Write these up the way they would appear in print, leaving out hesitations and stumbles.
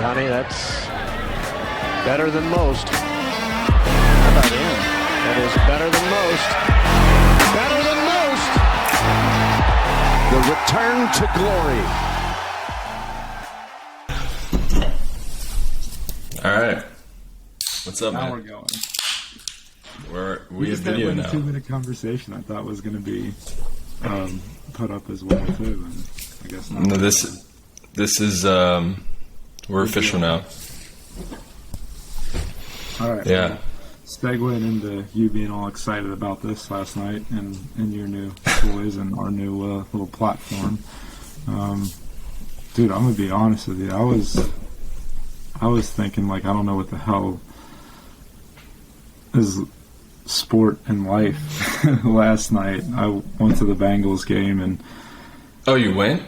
Connie, that's better than most. How about him? That is better than most. Better than most. The return to glory. All right. What's up, now man? We're going. We have video now. A 2-minute conversation I thought was going to be put up as well too, and I guess not. No, this is we're official now. All right. Yeah. Well, segueing into you being all excited about this last night and your new toys and our new little platform, dude, I'm gonna be honest with you. I was thinking, like, I don't know what the hell is sport and life. Last night I went to the Bengals game, and Oh, you went?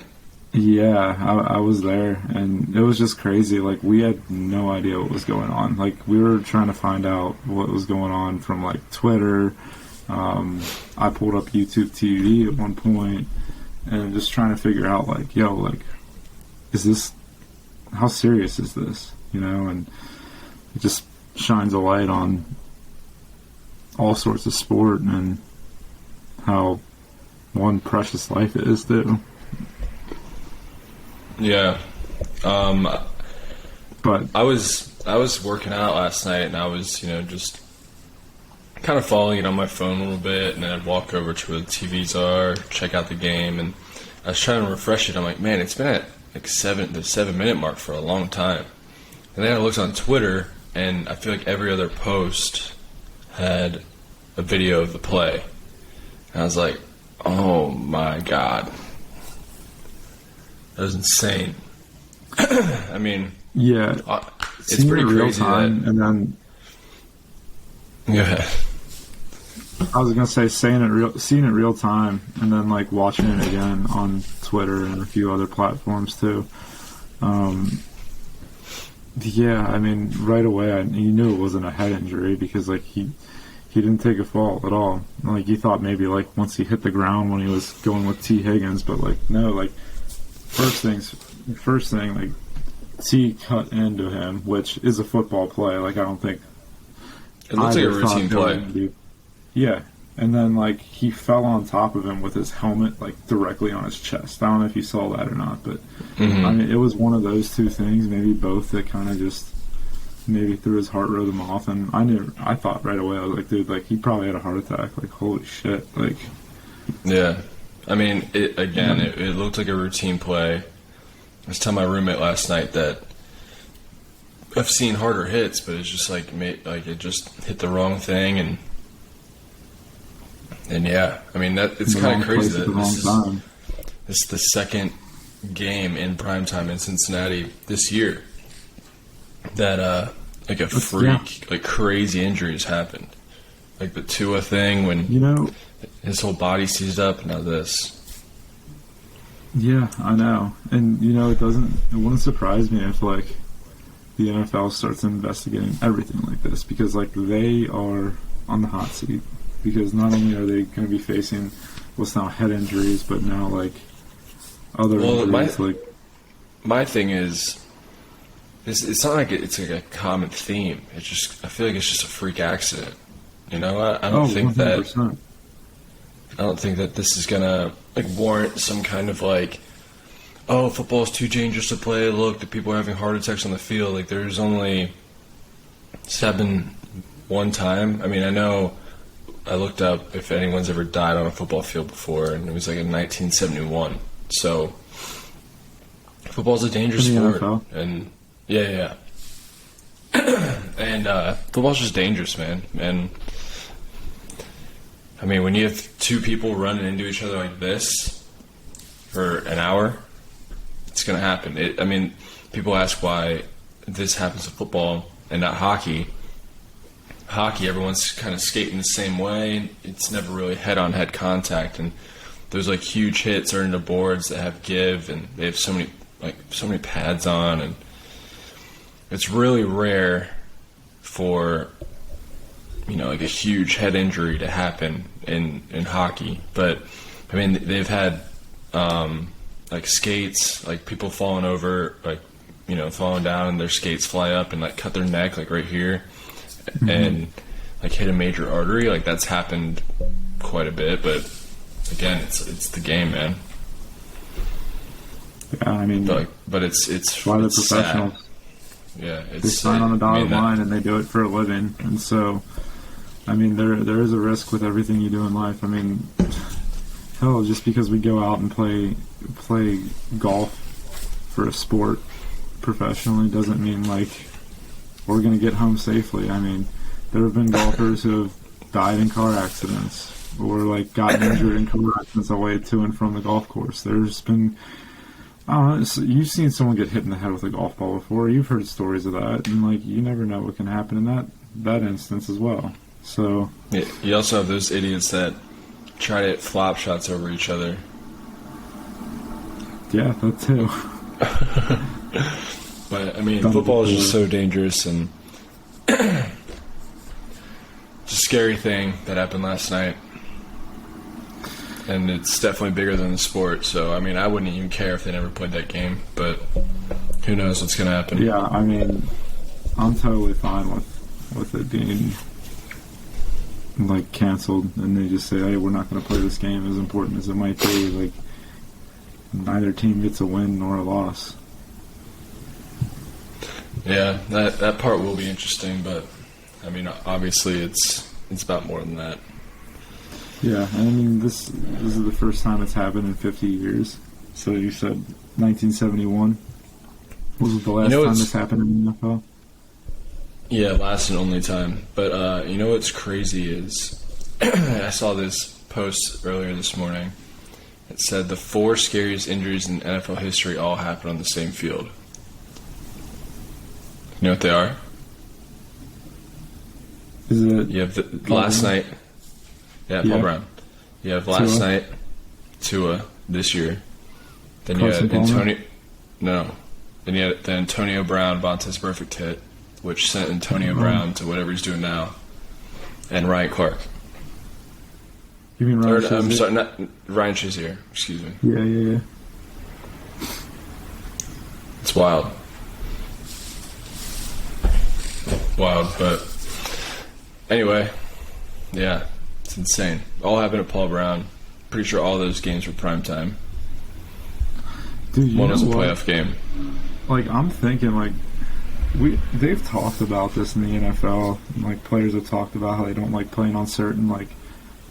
yeah, I was there, and it was just crazy. Like, we had no idea what was going on. Like, we were trying to find out what was going on from, like, Twitter. I pulled up YouTube TV at one point and just trying to figure out, like, yo, like, how serious is this? You know, and it just shines a light on all sorts of sport and how one precious life it is, too. Yeah. But I was working out last night, and I was, just kind of following it on my phone a little bit, and then I'd walk over to where the TVs are, check out the game, and I was trying to refresh it. I'm like, man, it's been at like the 7-minute mark for a long time. And then I looked on Twitter, and I feel like every other post had a video of the play. And I was like, oh my God. That was insane. I mean, yeah, it's pretty crazy. And then, yeah, I was gonna say seeing it real time, and then like watching it again on Twitter and a few other platforms too. Yeah, I mean, right away you knew it wasn't a head injury because like he didn't take a fall at all. Like, you thought maybe like once he hit the ground when he was going with T. Higgins, but like no, like. First thing, like, T cut into him, which is a football play. Like, I don't think it looks like a routine play. Yeah, and then like he fell on top of him with his helmet like directly on his chest. I don't know if you saw that or not, but I mean, it was one of those two things, maybe both, that kind of just maybe threw his heart rhythm off. And I thought right away, I was like, dude, like he probably had a heart attack. Like, holy shit, like. Yeah. I mean, it looked like a routine play. I was telling my roommate last night that I've seen harder hits, but it's just like it just hit the wrong thing, and yeah, I mean it's kind of crazy that this is the second game in primetime in Cincinnati this year that like a freak, like crazy injuries happened, like the Tua thing when his whole body seized up. Now this. Yeah, I know. And, it wouldn't surprise me if, like, the NFL starts investigating everything like this, because, like, they are on the hot seat. Because not only are they going to be facing what's now head injuries, but now, like, other injuries. My thing is, it's not like it's like a common theme. It's just, I feel like it's just a freak accident. I don't think 100%. I don't think that this is gonna like warrant some kind of like, oh, football's too dangerous to play. Look, the people are having heart attacks on the field. Like, there's only 7 one time. I mean, I know I looked up if anyone's ever died on a football field before, and it was like in 1971. So football's a dangerous sport, NFL. and yeah, and football's just dangerous, man. And I mean, when you have 2 people running into each other like this for an hour, it's going to happen. I mean, people ask why this happens to football and not hockey. Hockey, everyone's kind of skating the same way. It's never really head-on-head contact, and there's like huge hits or into boards that have give, and they have so many pads on, and it's really rare for like a huge head injury to happen in hockey. But I mean, they've had like skates, like people falling over, like falling down and their skates fly up and like cut their neck like right here, and like hit a major artery. Like that's happened quite a bit, but again, it's the game, man. Yeah, I mean, but it's why the it's professionals. sad. Yeah, it's They sign on the dotted that- line and they do it for a living, and so, I mean, there is a risk with everything you do in life. I mean, hell, just because we go out and play golf for a sport professionally doesn't mean like we're gonna get home safely. I mean, there have been golfers who have died in car accidents or like gotten injured in car accidents on the way to and from the golf course. There's been, I don't know, you've seen someone get hit in the head with a golf ball before. You've heard stories of that, and like you never know what can happen in that instance as well. So Yeah, you also have those idiots that try to hit flop shots over each other. yeah, that too. But I mean, Done football is before. just so dangerous, and it's a scary thing that happened last night. And it's definitely bigger than the sport. So I mean, I wouldn't even care if they never played that game. But who knows what's going to happen? Yeah, I mean, I'm totally fine with it being like canceled, and they just say, "Hey, we're not going to play this game." As important as it might be, like neither team gets a win nor a loss. Yeah, that part will be interesting. But I mean, obviously, it's about more than that. Yeah, I mean, this is the first time it's happened in 50 years. So you said 1971 was the last time it's- this happened in the NFL. Yeah, last and only time. But you know what's crazy is I saw this post earlier this morning. It said the 4 scariest injuries in NFL history all happened on the same field. You know what they are? Is it? You have the Paul last Brown? night. Yeah, Yeah. Paul Brown. You have last Tua? night, Tua, this year. Then Carson you had Palmer? Antonio. No. Then you had the Antonio Brown, Vontaze Perfect hit, which sent Antonio Brown to whatever he's doing now. And Ryan Clark. You mean Or, Ryan I'm Shazier? sorry, not Ryan Shazier. Excuse me. Yeah. It's wild. Wild, but anyway, yeah, it's insane. All happened at Paul Brown. Pretty sure all those games were primetime. Dude, you One know was a what? playoff game. Like, I'm thinking, like, they've talked about this in the NFL. Like, players have talked about how they don't like playing on certain, like,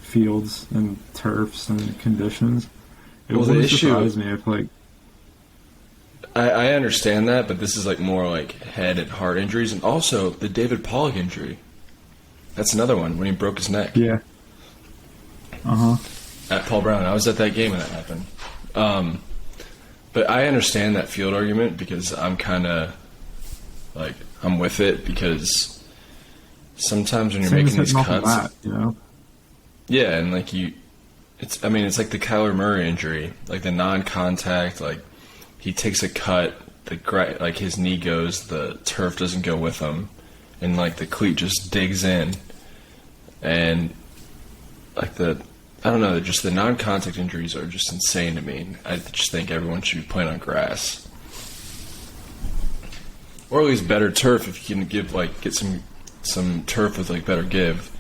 fields and turfs and conditions. It Well, the wouldn't issue- surprise me if, like, I understand that, but this is like more like head and heart injuries, and also the David Pollock injury. That's another one when he broke his neck yeah. at Paul Brown. I was at that game when that happened. But I understand that field argument because I'm kind of like I'm with it because sometimes when you're Same as making these hitting off the cuts, bat, you know? yeah, and like it's like the Kyler Murray injury, like the non-contact, like he takes a cut, like his knee goes, the turf doesn't go with him, and like the cleat just digs in, and like I don't know, just the non-contact injuries are just insane to me. I just think everyone should be playing on grass, or at least better turf if you can get some turf with like better give,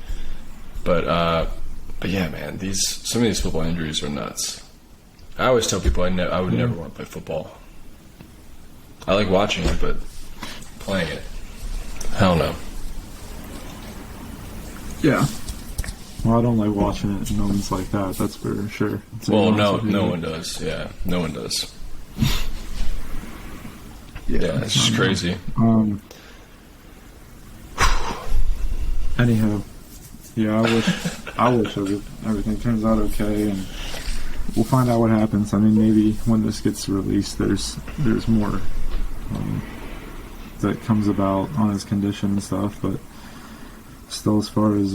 but yeah, man, some of these football injuries are nuts. I always tell people I would never want to play football. I like watching it, but playing it, hell no. Yeah. Well, I don't like watching it in moments like that, that's for sure. Well, no one does. Yeah, no one does. Yeah, it's just crazy. Anyhow, yeah, I wish everything turns out okay, and we'll find out what happens. I mean, maybe when this gets released, there's more that comes about on his condition and stuff. But still, as far as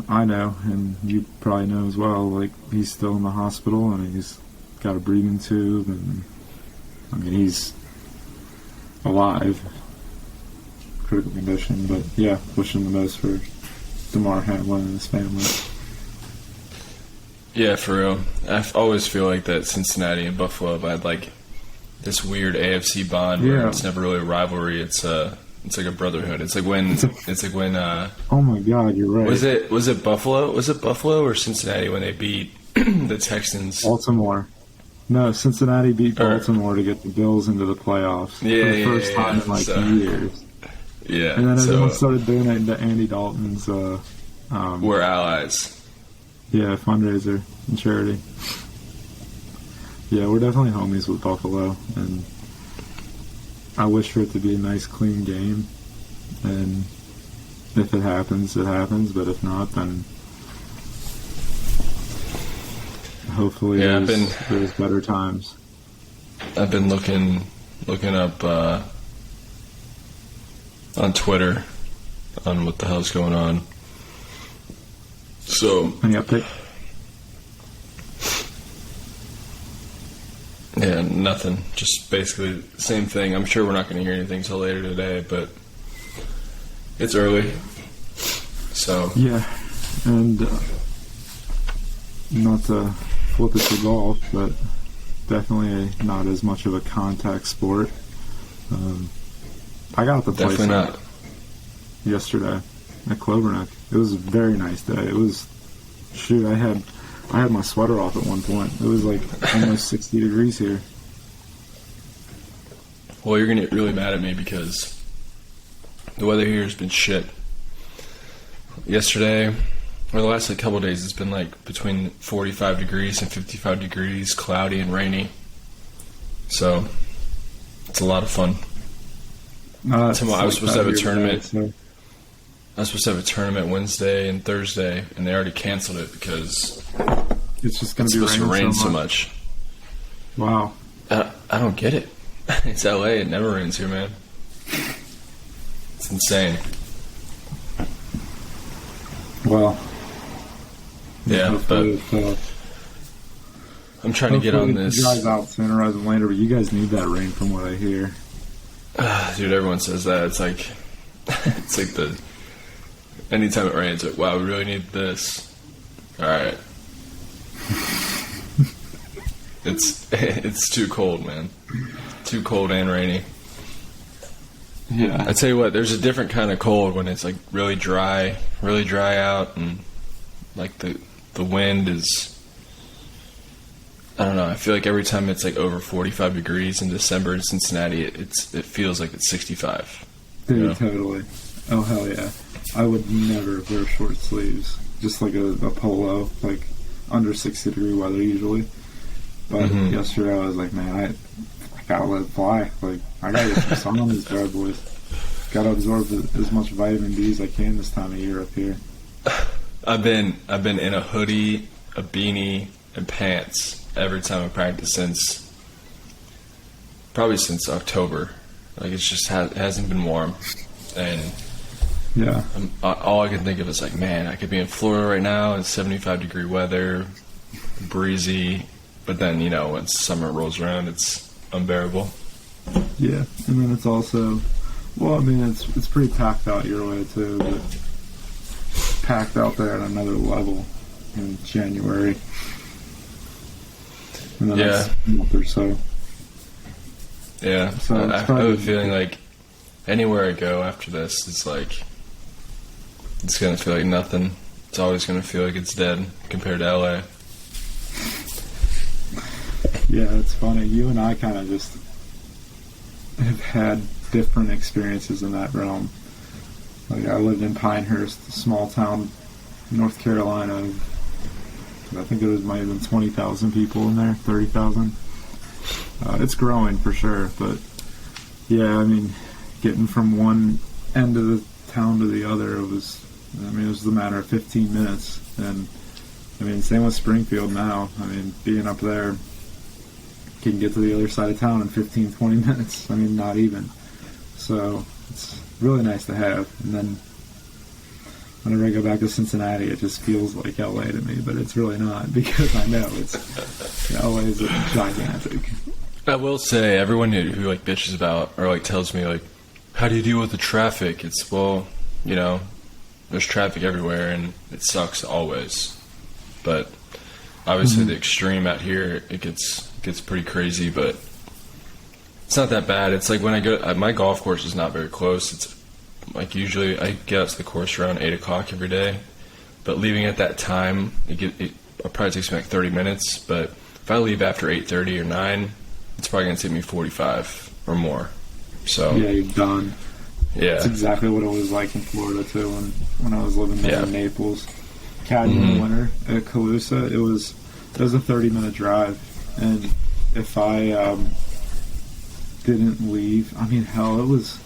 I know, and you probably know as well, like he's still in the hospital and he's got a breathing tube, and I mean he's alive, critical condition. But yeah, wishing the most for Damar Hamlin and his family. Yeah, for real. I always feel like that Cincinnati and Buffalo, but like this weird AFC bond where Yeah. it's never really a rivalry. It's like a brotherhood. It's like when Oh my God, you're right. was it Buffalo? Was it Buffalo or Cincinnati when they beat the Texans? Baltimore. No, Cincinnati beat Or- Baltimore to get the Bills into the playoffs for the first time in like So- years. Yeah. And then everyone So started doing it to Andy Dalton's we're allies. fundraiser and charity. Yeah, we're definitely homies with Buffalo, and I wish for it to be a nice, clean game. And if it happens, it happens. But if not, then hopefully Yeah, there's better times. I've been looking up on Twitter on what the hell's going on. So Any update? yeah, nothing. Just basically the same thing. I'm sure we're not going to hear anything till later today, but it's early. So Yeah, and not to flip it to golf, but definitely not as much of a contact sport. I got to play definitely some not. yesterday at Cloverneck. It was a very nice day. It was, shoot, I had my sweater off at one point. It was like almost 60 degrees here. Well, you're going to get really mad at me because the weather here has been shit. Yesterday, or the last couple of days, it's been like between 45 degrees and 55 degrees, cloudy and rainy. So, it's a lot of fun. Tomorrow, I was supposed to have a tournament. I was supposed to have a tournament Wednesday and Thursday, and they already canceled it because It's just going it's to be supposed to raining rain so much. Wow. I don't get it. It's LA. It never rains here, man. It's insane. Well, Yeah, but hopefully I'm trying to get on it this. dries out sooner rather than later, but you guys need that rain from what I hear. Dude, everyone says that. It's like anytime it rains, like, wow, we really need this. All right. It's too cold, man. Too cold and rainy. Yeah. I tell you what, there's a different kind of cold when it's like really dry out, and like the wind is. I don't know. I feel like every time it's like over 45 degrees in December in Cincinnati, it feels like it's 65. Dude, Yeah. totally. Oh, hell yeah. I would never wear short sleeves. Just like a polo, like under 60 degree weather usually. But Mhm. yesterday I was like, man, I gotta let it fly. Like, I gotta get some sun on these bad boys. Gotta absorb as much vitamin D as I can this time of year up here. I've been in a hoodie, a beanie, and pants every time I practice since October. Like, it's just hasn't been warm, and Yeah. all I can think of is like, man, I could be in Florida right now. It's 75 degree weather, breezy, but then when summer rolls around, it's unbearable. Yeah. And then it's also, well, I mean, it's pretty packed out your way too, but packed out there at another level in January. And then Yeah. that's a month or so. Yeah, So it's I have probably- a feeling like anywhere I go after this, it's like it's gonna feel like nothing. It's always gonna feel like it's dead compared to LA. Yeah, it's funny. You and I kind of just have had different experiences in that realm. Like, I lived in Pinehurst, a small town, North Carolina. I think it might have been 20,000 people in there, 30,000. It's growing for sure, but yeah, I mean, getting from one end of the town to the other, it was a matter of 15 minutes. And I mean, same with Springfield now. I mean, being up there, can get to the other side of town in 15, 20 minutes. I mean, not even. So it's really nice to have. And then whenever I go back to Cincinnati, it just feels like LA to me, but it's really not, because I know LA is gigantic. I will say, everyone who like bitches about or like tells me like, how do you deal with the traffic? It's, well, there's traffic everywhere and it sucks always. But obviously the extreme out here, it gets pretty crazy. But It's not that bad. It's like when I go, my golf course is not very close. It's like usually I get out to the course around 8 o'clock every day, but leaving at that time, it probably takes me like 30 minutes. But if I leave after 8:30 or 9, it's probably gonna take me 45 or more. So yeah, you're done. Yeah, That's exactly what it was like in Florida too. When I was living there in Naples, caddying in the winter at Calusa, it was a 30-minute drive, and if I didn't leave, I mean, hell, it was.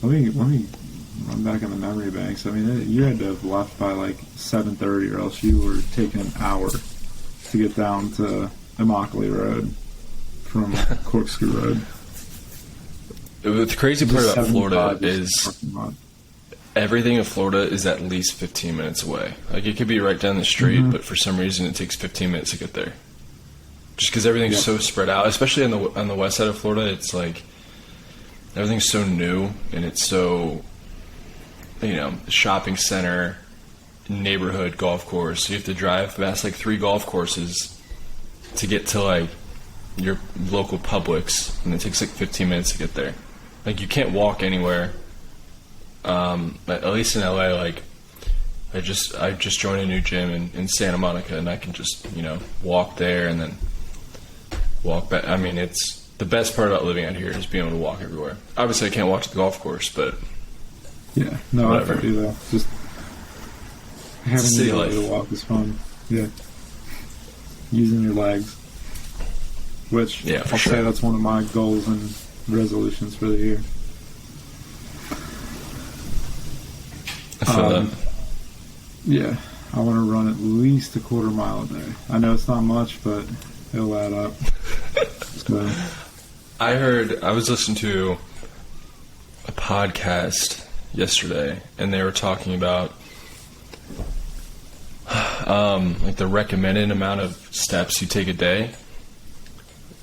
Let me run back in the memory banks. I mean, you had to have left by like 7:30, or else you were taking an hour to get down to Immokalee Road from Corkscrew Road. The crazy part about Florida is parking everything in Florida is at least 15 minutes away. Like, it could be right down the street, but for some reason it takes 15 minutes to get there. Just because everything's so spread out, especially on the west side of Florida, it's like everything's so new and it's so, shopping center, neighborhood, golf course. You have to drive past like 3 golf courses to get to like your local Publix, and it takes like 15 minutes to get there. Like, you can't walk anywhere. But at least in LA, like I just joined a new gym in Santa Monica, and I can just walk there and then walk back. I mean, it's the best part about living out here is being able to walk everywhere. Obviously, I can't walk to the golf course, but yeah, no, whatever. I feel you though. Just having the City ability life. to walk is fun. Yeah, using your legs, which Yeah, for I'll sure. say that's one of my goals and resolutions for the year. I feel that. Yeah, I want to run at least a quarter mile a day. I know it's not much, but it'll add up. So, I was listening to a podcast yesterday, and they were talking about like the recommended amount of steps you take a day.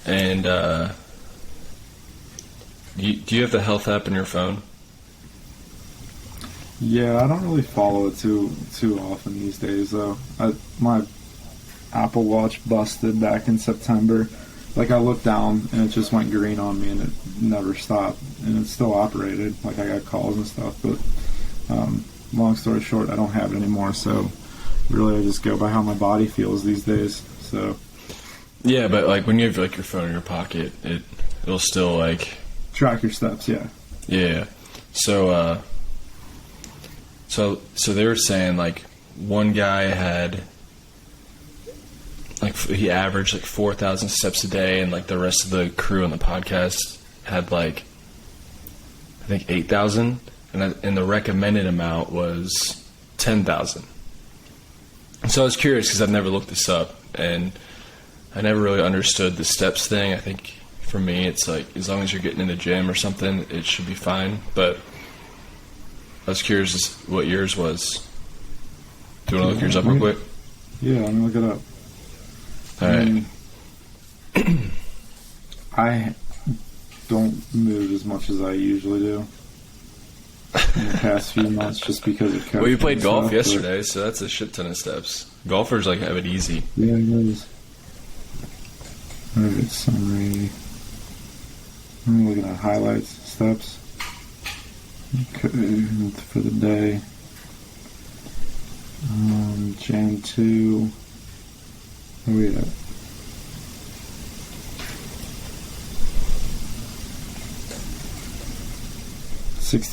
And do you have the health app in your phone? yeah, I don't really follow it too often these days, though. My Apple Watch busted back in September. Like, I looked down and it just went green on me, and it never stopped, and it still operated. Like, I got calls and stuff, but long story short, I don't have it anymore. So really, I just go by how my body feels these days. So Yeah, but like when you have like your phone in your pocket, it'll still like track your steps. Yeah. yeah. So they were saying like one guy had like he averaged like 4,000 steps a day, and like the rest of the crew on the podcast had like I think 8,000, and the recommended amount was 10,000. So I was curious because I've never looked this up, and I never really understood the steps thing. I think for me, it's like as long as you're getting in the gym or something, it should be fine. But I was curious as what yours was. Do you want to look yours up real quick? Yeah, let me look it up. All right. I don't move as much as I usually do in the past few months, just because of COVID. Well, you played and golf stuff, yesterday, so that's a shit ton of steps. Golfers like have it easy. but- Yeah, it is. Maybe it's summary. I'm looking at highlights, steps. Okay, for the day. Jan 2. Where are we at?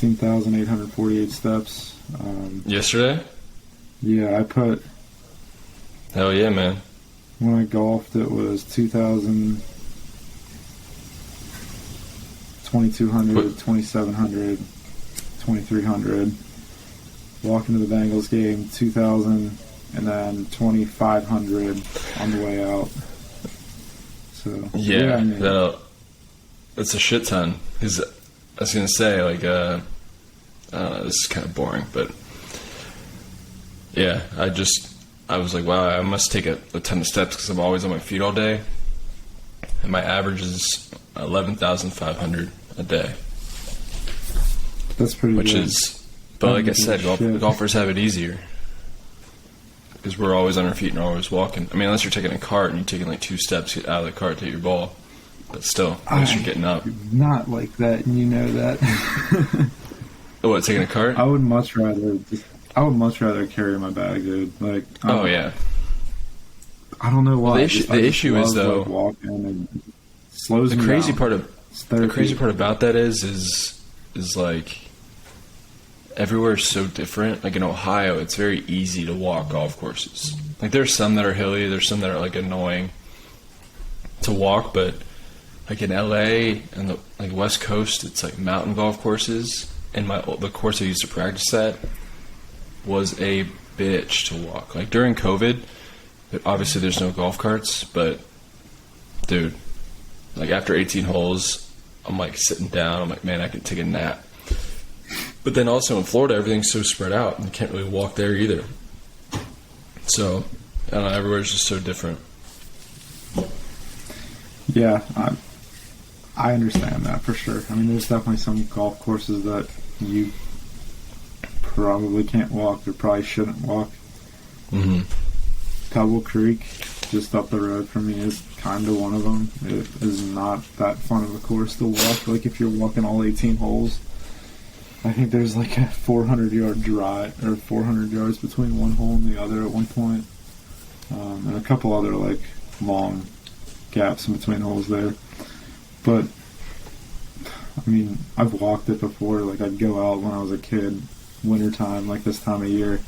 $16,848 steps. Yesterday? Yeah, I put, Hell yeah, man. when I golfed, it was 2,000, 2,200, What? 2,700, 2,300. Walking to the Bengals game, 2,000, and then 2,500 on the way out. So Yeah, I mean, that's a shit ton. 'Cause I was gonna say like I don't know, this is kind of boring, but yeah, I was like, wow, I must take a ton of steps because I'm always on my feet all day, and my average is 11,500 a day, that's pretty which good. is. But like I said, Shit. golfers have it easier because we're always on our feet and always walking. I mean, unless you're taking a cart and you're taking like 2 steps out of the cart to hit your ball, but still, at least you're getting up. Not like that, and you know that. Oh, what, taking a cart? I would much rather carry my bag, dude. Like, Oh yeah. I don't know why. Well, the issue is though, like, walking and it slows the me crazy down. part about that is like everywhere's so different. Like in Ohio, it's very easy to walk golf courses. Like there's some that are hilly, there's some that are like annoying to walk, but like in LA and the like West Coast, it's like mountain golf courses. And the course I used to practice at was a bitch to walk. Like during COVID, obviously there's no golf carts, but dude, like after 18 holes, I'm like sitting down. I'm like, man, I can take a nap. But then also in Florida, everything's so spread out, and you can't really walk there either. So, I don't know, everywhere's just so different. Yeah, I understand that for sure. I mean, there's definitely some golf courses that you probably can't walk or probably shouldn't walk. Mm-hmm. Pebble Creek, just up the road from me, is kind of one of them. It is not that fun of a course to walk. Like, if you're walking all 18 holes, I think there's like a 400-yard drive, or 400 yards between one hole and the other at one point. And a couple other, like, long gaps in between holes there. But, I mean, I've walked it before. Like, I'd go out when I was a kid, wintertime, like this time of year.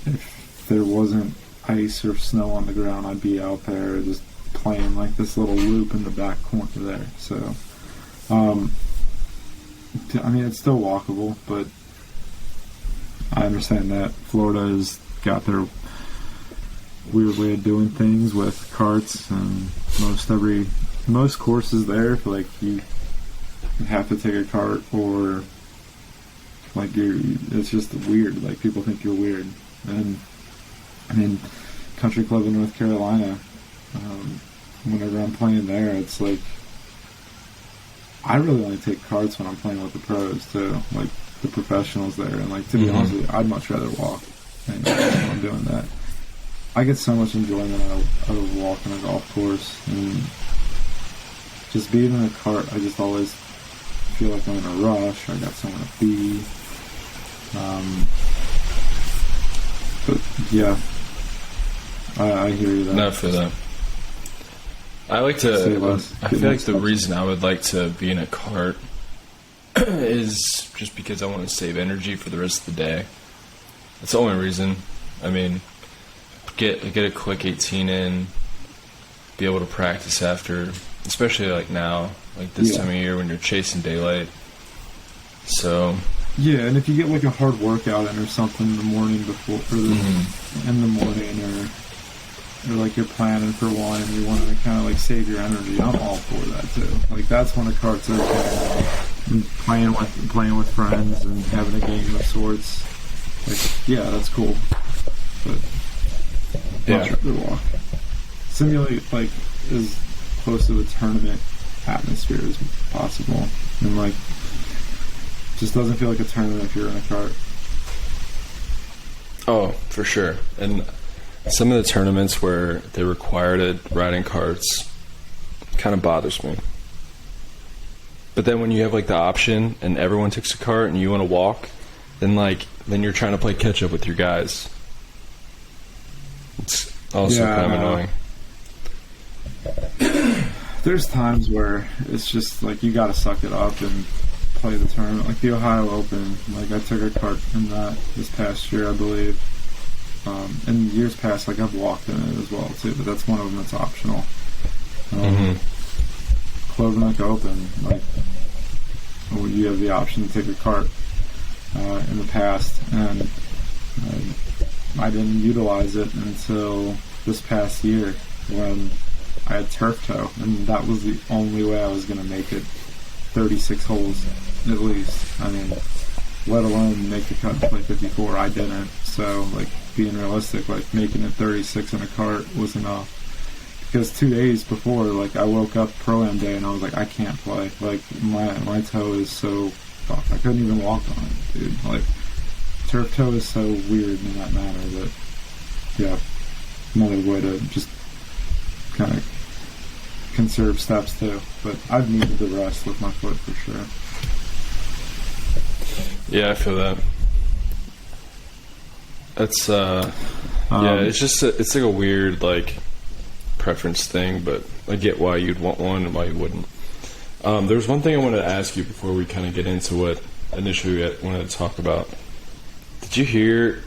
If there wasn't ice or snow on the ground, I'd be out there just playing like this little loop in the back corner there. So, I mean, it's still walkable, but I understand that Florida has got their weird way of doing things with carts, and most courses there, like, you have to take a cart, or like it's just weird. Like, people think you're weird. And I mean, country club in North Carolina, whenever I'm playing there, it's like I really only take carts when I'm playing with the pros too, like the professionals there. And like, to be honest with you, I'd much rather walk when I'm doing that. I get so much enjoyment out of walking a golf course, and just being in a cart, I just always feel like I'm in a rush. I got somewhere to be. But yeah, I hear you. No, I feel that. I like to. I feel like the reason I would like to be in a cart is just because I want to save energy for the rest of the day. That's the only reason. I mean, get a quick 18 in, be able to practice after, especially like now, like this time of year when you're chasing daylight. So. Yeah, and if you get like a hard workout in or something in the morning before, or in the morning, or like you're planning for one and you want to kind of like save your energy, I'm all for that too. Like, that's when the cart's okay. And playing with friends and having a game of sorts. Like, yeah, that's cool. But much rather walk. Simulate like as close to a tournament atmosphere as possible, and like, just doesn't feel like a tournament if you're in a cart. Oh, for sure. And some of the tournaments where they require to ride in carts kind of bothers me. But then when you have like the option and everyone takes a cart and you want to walk, then you're trying to play catch up with your guys. It's also kind of annoying. There's times where it's just like you gotta suck it up and play the tournament, like the Ohio Open. Like, I took a cart in that this past year, I believe. And years past, like, I've walked in it as well too, but that's one of them that's optional. Club Neck Open, like, you have the option to take a cart in the past, and I didn't utilize it until this past year when I had turf toe, and that was the only way I was going to make it 36 holes at least. I mean, let alone make the cut and play 54. I didn't. So, like, being realistic, like, making it 36 in a cart was enough. Because 2 days before, like, I woke up Pro-Am day and I was like, I can't play. Like, my toe is so fucked. I couldn't even walk on it, dude. Like, turf toe is so weird in that manner that, yeah, another way to just kind of conserve steps too. But I've needed the rest with my foot for sure. Yeah, I feel that. That's it's just it's like a weird like preference thing, but I get why you'd want one and why you wouldn't. There was one thing I wanted to ask you before we kind of get into what initially we wanted to talk about. Did you hear?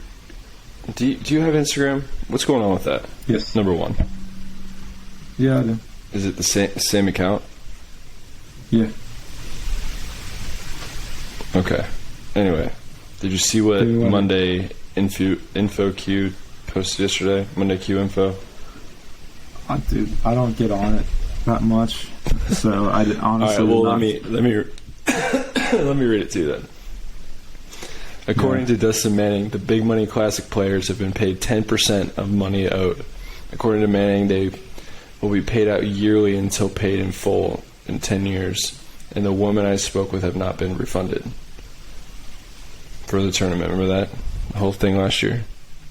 Do you have Instagram? What's going on with that? Yes. Number one. Yeah, I do. Is it the same account? Yeah. Okay. Anyway, did you see what Dude, Monday Info Q posted yesterday? Monday Q Info. Dude, I don't get on it that much, so I honestly. All right. Well, let me let me read it to you then. According to Dustin Manning, the Big Money Classic players have been paid 10% of money owed. According to Manning, they will be paid out yearly until paid in full in 10 years, and the women I spoke with have not been refunded for the tournament. Remember that? The whole thing last year?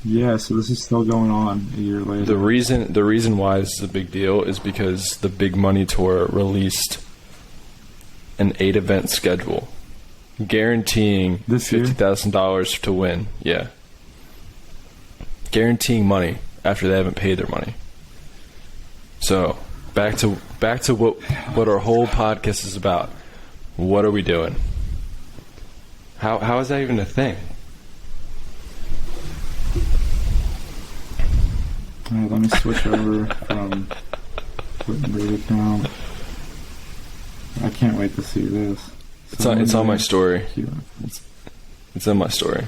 Yeah, so this is still going on a year later. The reason why this is a big deal is because the Big Money Tour released an 8-event schedule guaranteeing $50,000 to win. Yeah. Guaranteeing money after they haven't paid their money. So, back to what our whole podcast is about. What are we doing? How is that even a thing? All right, let me switch over from Footbridge account. I can't wait to see this. It's on my story. It's in my story.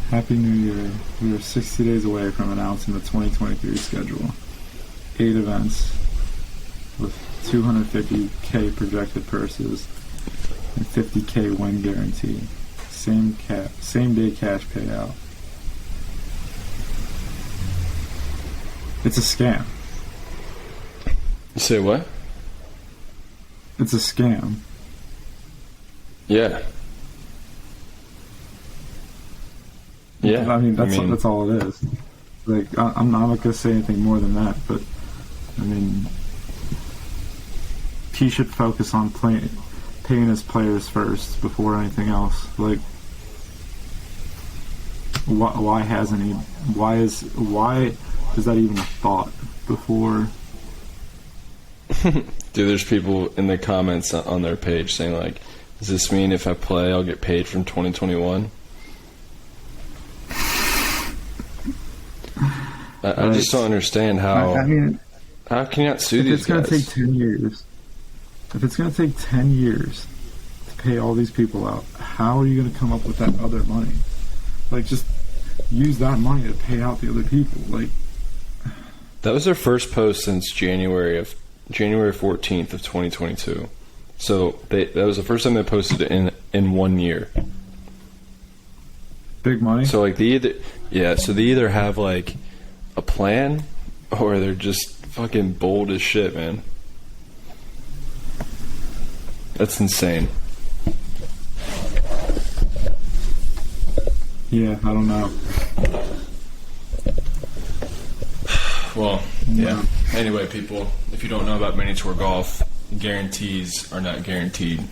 Happy New Year. We are 60 days away from announcing the 2023 schedule. 8 events with $250K projected purses and $50K win guarantee. Same day cash payout. It's a scam. You say what? It's a scam. Yeah. Yeah. I mean, that's all it is. Like, I'm not going to say anything more than that, but, I mean, he should focus on paying his players first before anything else. Like, why hasn't he? Why is that even a thought before? Dude, there's people in the comments on their page saying, like, does this mean if I play, I'll get paid from 2021? I just don't understand how. I mean, how can you not sue these guys? If it's going to take 10 years, if it's going to take 10 years to pay all these people out, how are you going to come up with that other money? Like, just use that money to pay out the other people. Like, that was their first post since January 14th of 2022. So that was the first time they posted it in 1 year. Big money. So like they either have like a plan or they're just fucking bold as shit, man. That's insane. Yeah, I don't know. Well, yeah. Anyway, people, if you don't know about mini tour golf, guarantees are not guaranteed.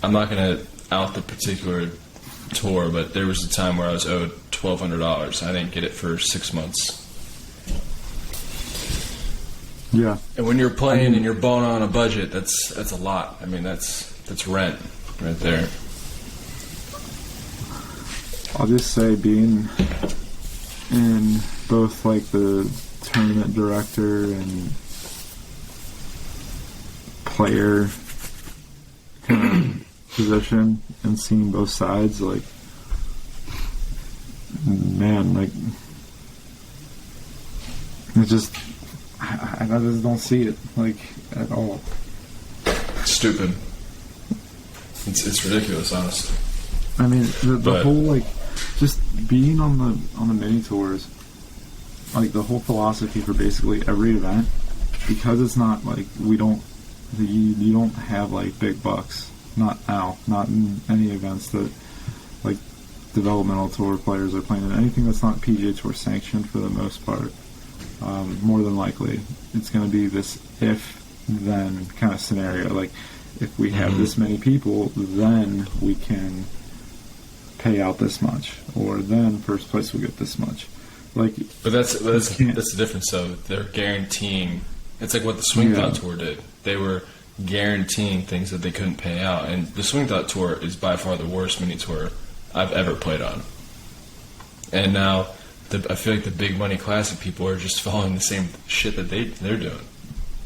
I'm not going to out the particular tour, but there was a time where I was owed $1,200. I didn't get it for 6 months. Yeah. And when you're playing and you're balling on a budget, that's a lot. I mean, that's rent right there. I'll just say being in both like the tournament director and player kind of position and seeing both sides, like, man, like, it just, I just don't see it, like, at all. Stupid. It's ridiculous, honestly. I mean, the whole, like, just being on the mini tours, like, the whole philosophy for basically every event, because it's not, like, you don't have, like, big bucks. Not now, not in any events that, like, developmental tour players are playing in. Anything that's not PGA Tour sanctioned for the most part, more than likely, it's going to be this if-then kind of scenario. Like, if we have this many people, then we can pay out this much, or then first place will get this much. Like, but that's the difference. Though they're guaranteeing. It's like what the Swing Thought Tour did. They were guaranteeing things that they couldn't pay out, and the Swing Thought Tour is by far the worst mini tour I've ever played on. And now, I feel like the big money classic people are just following the same shit that they're doing,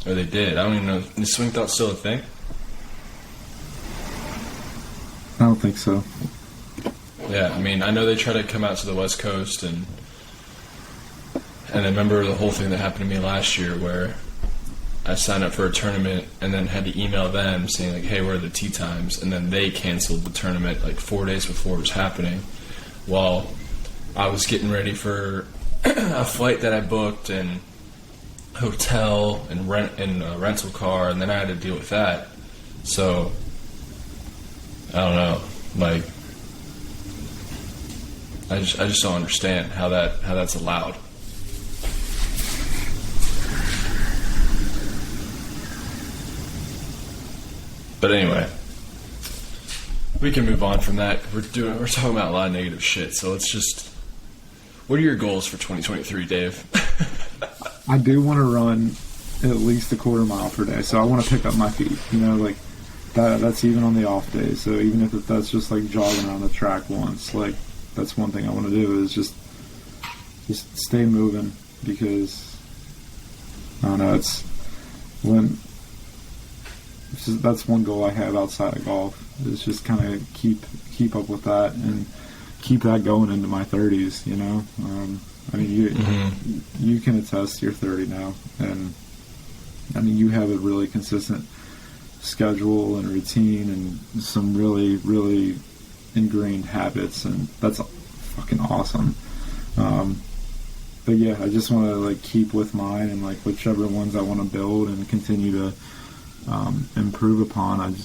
or they did. I don't even know. Is Swing Thought still a thing? I don't think so. Yeah, I mean, I know they try to come out to the West Coast, and I remember the whole thing that happened to me last year where I signed up for a tournament and then had to email them saying, like, hey, where are the tee times? And then they canceled the tournament like 4 days before it was happening while I was getting ready for a flight that I booked and hotel and rental car, and then I had to deal with that. So, I don't know. Like, I just don't understand how that's allowed. But anyway, we can move on from that. We're talking about a lot of negative shit. So let's just. What are your goals for 2023, Dave? I do want to run at least a quarter mile per day. So I want to pick up my feet. You know, like that's even on the off days. So even if that's just like jogging around the track once, like that's one thing I want to do is just stay moving, because I don't know. That's one goal I have outside of golf, is just kind of keep up with that and keep that going into my 30s, you know? I mean, you can attest you're 30 now, and I mean, you have a really consistent schedule and routine and some really, really ingrained habits, and that's fucking awesome. But yeah, I just want to like keep with mine, and like whichever ones I want to build and continue to improve upon.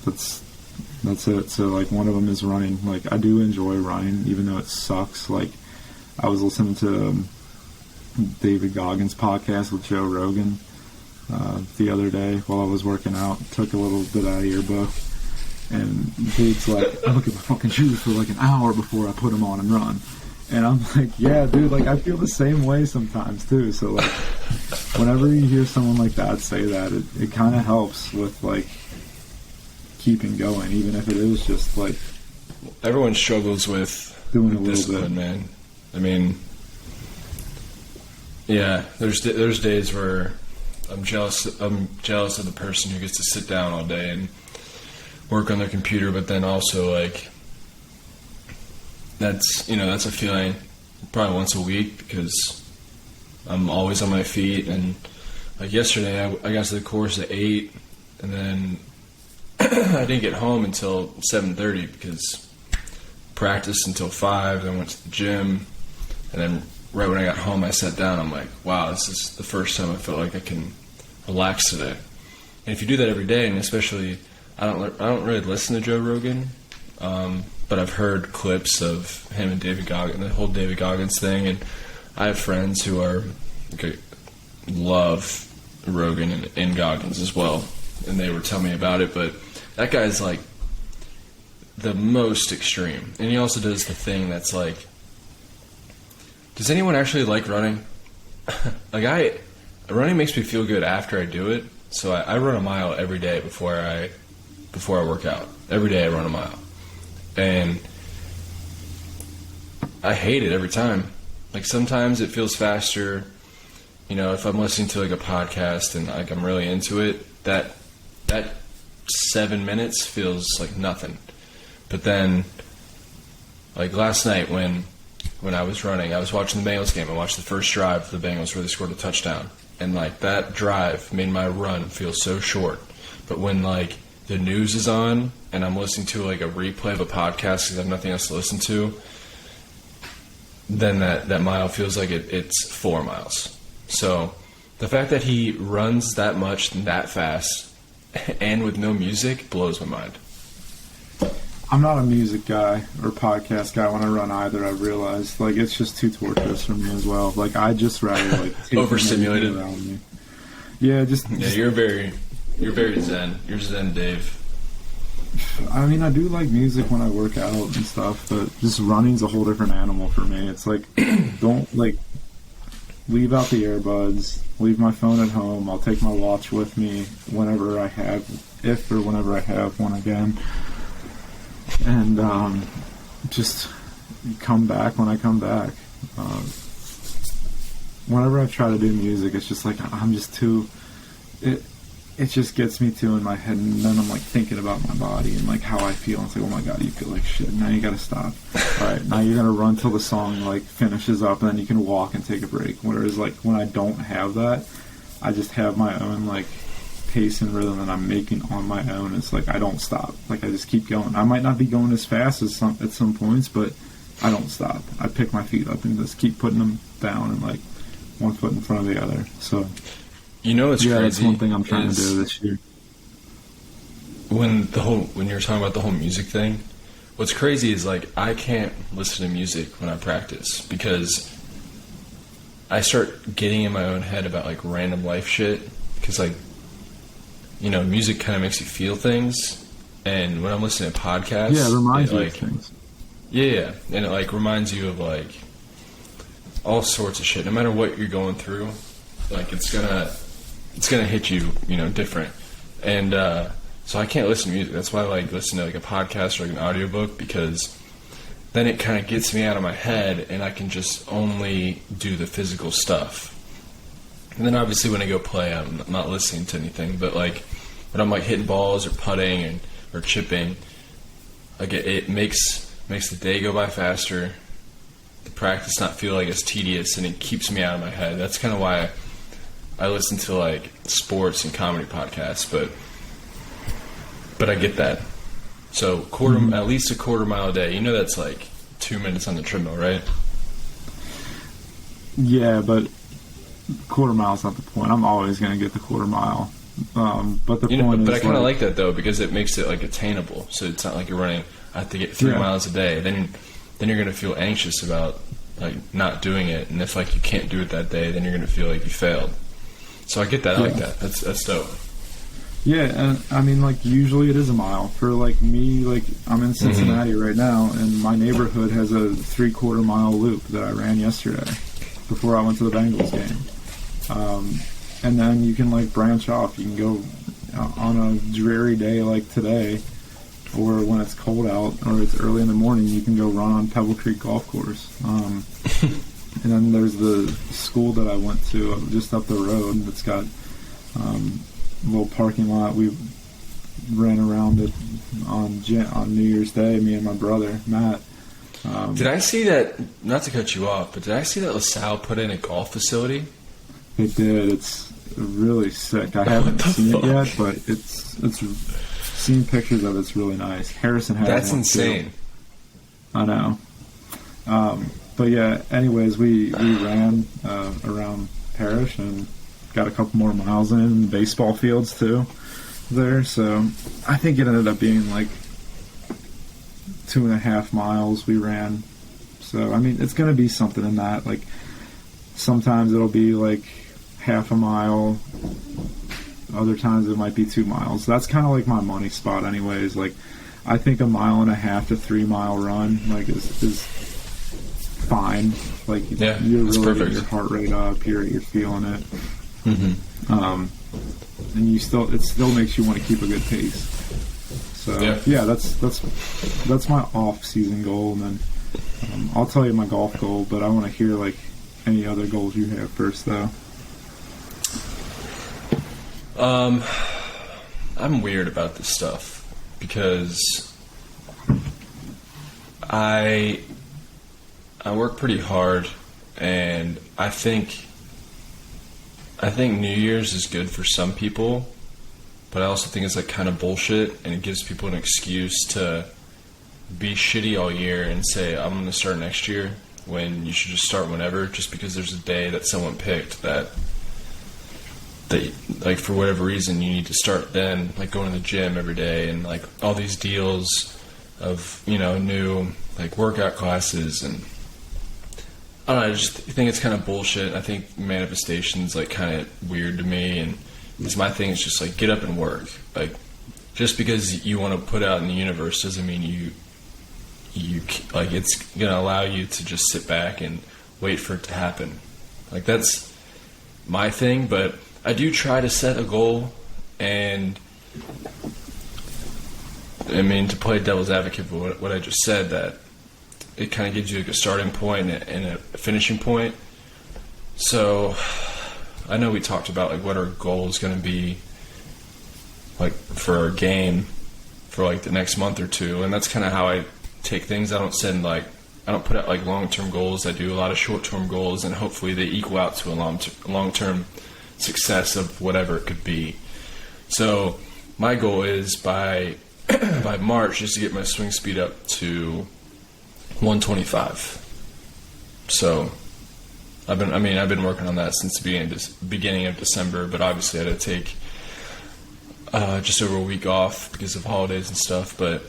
That's it. So like one of them is running. Like I do enjoy running, even though it sucks. Like I was listening to David Goggins' podcast with Joe Rogan the other day while I was working out. Took a little bit out of your book, and dude's like, I look at my fucking shoes for like an hour before I put them on and run. And I'm like, yeah, dude, like I feel the same way sometimes too. So like, whenever you hear someone like that say that, it kind of helps with like keeping going, even if it is just like. Everyone struggles with doing a little discipline, bit, man. I mean, yeah, there's days where I'm jealous of the person who gets to sit down all day and work on their computer, but then also like. That's a feeling probably once a week, because I'm always on my feet. And like yesterday, I got to the course at 8, and then I didn't get home until 7:30 because practiced until 5. Then went to the gym, and then right when I got home, I sat down. I'm like, wow, this is the first time I felt like I can relax today. And if you do that every day, and especially I don't really listen to Joe Rogan. But I've heard clips of him and David Goggins, the whole David Goggins thing, and I have friends who love Rogan and Goggins as well, and they were telling me about it. But that guy's like the most extreme, and he also does the thing that's like, does anyone actually like running? Like running makes me feel good after I do it, so I run a mile every day before I work out. Every day I run a mile. And I hate it every time. Like sometimes it feels faster, if I'm listening to like a podcast and like I'm really into it, that 7 minutes feels like nothing. But then like last night when I was running, I was watching the Bengals game. I watched the first drive of the Bengals where they scored a touchdown. And like that drive made my run feel so short. But when like the news is on and I'm listening to like a replay of a podcast because I have nothing else to listen to, then that mile feels like it's 4 miles. So the fact that he runs that much and that fast and with no music blows my mind. I'm not a music guy or podcast guy when I run either. I've realized like it's just too torturous for me as well. Like I just rather like take overstimulated around me. Yeah, you're very zen. You're Zen Dave. I mean, I do like music when I work out and stuff, but just running's a whole different animal for me. It's like don't like leave out the earbuds, leave my phone at home. I'll take my watch with me whenever I have one again. And just come back when I come back. Whenever I try to do music, it's just like I'm just too. It just gets me too in my head, and then I'm like thinking about my body and like how I feel. And it's like, oh my god, you feel like shit. Now you gotta stop. All right, now you're gonna run till the song like finishes up, and then you can walk and take a break. Whereas like when I don't have that, I just have my own like pace and rhythm that I'm making on my own. It's like I don't stop. Like I just keep going. I might not be going as fast as at some points, but I don't stop. I pick my feet up and just keep putting them down and like one foot in front of the other. So you know what's crazy? That's one thing I'm trying to do this year. When you're talking about the whole music thing, what's crazy is like I can't listen to music when I practice because I start getting in my own head about like random life shit because like, you know, music kind of makes you feel things, and when I'm listening to podcasts, it reminds you of things. Yeah, and it like reminds you of like all sorts of shit. No matter what you're going through, like it's gonna hit you, you know, different. And so I can't listen to music. That's why I like listen to like a podcast or like an audiobook, because then it kind of gets me out of my head, and I can just only do the physical stuff. And then obviously when I go play, I'm not listening to anything. But like when I'm like hitting balls or putting or chipping, like it makes the day go by faster. The practice not feel like it's tedious, and it keeps me out of my head. That's kind of why I listen to like sports and comedy podcasts. But I get that. So at least a quarter mile a day. You know that's like 2 minutes on the treadmill, right? Yeah, but quarter mile's not the point. I'm always going to get the quarter mile. But the point is, but I kind of like that though, because it makes it like attainable. So it's not like you're running. I have to get 3 miles a day. Then you're going to feel anxious about like not doing it, and if like you can't do it that day, then you're going to feel like you failed. So I get that. I like that. That's dope. Yeah, and I mean, like usually it is a mile. For like me, like I'm in Cincinnati right now, and my neighborhood has a 3/4 mile loop that I ran yesterday before I went to the Bengals game. And then you can like branch off. You can go on a dreary day like today, or when it's cold out or it's early in the morning, you can go run on Pebble Creek Golf Course. And then there's the school that I went to just up the road that's got a little parking lot. We ran around it on New Year's Day, me and my brother, Matt. Did I see that, not to cut you off, but did I see that LaSalle put in a golf facility? It did. It's really sick. I haven't seen it yet, but it's seen pictures of it. It's really nice. Harrison had That's one insane. Too. I know. But yeah, anyways, we ran around Parrish and got a couple more miles in baseball fields too there. So I think it ended up being like 2.5 miles we ran. So I mean, it's going to be something in that. Like sometimes it'll be like half a mile. Other times it might be 2 miles. That's kind of like my money spot anyways. Like I think 1.5 to 3 mile run like is fine. Like you're really getting your heart rate up, you're feeling it. And it still makes you want to keep a good pace. So yeah, that's my off season goal. And then I'll tell you my golf goal, but I want to hear like any other goals you have first though. I'm weird about this stuff because I work pretty hard, and I think New Year's is good for some people, but I also think it's like kind of bullshit, and it gives people an excuse to be shitty all year and say I'm going to start next year when you should just start whenever, just because there's a day that someone picked that like for whatever reason you need to start then, like going to the gym every day and like all these deals of new like workout classes, and I don't know. I just think it's kind of bullshit. I think manifestation's like kind of weird to me, and it's my thing. Is just like get up and work. Like just because you want to put out in the universe doesn't mean you like it's gonna allow you to just sit back and wait for it to happen. Like that's my thing, but I do try to set a goal, and I mean, to play devil's advocate for what I just said, that it kind of gives you like a starting point and a finishing point. So I know we talked about like what our goal is going to be like for our game for like the next month or two, and that's kind of how I take things. I don't put out like long-term goals. I do a lot of short-term goals, and hopefully they equal out to a long-term success of whatever it could be. So my goal is by March is to get my swing speed up to 125. So I've been working on that since the beginning of December, but obviously I had to take just over a week off because of holidays and stuff. But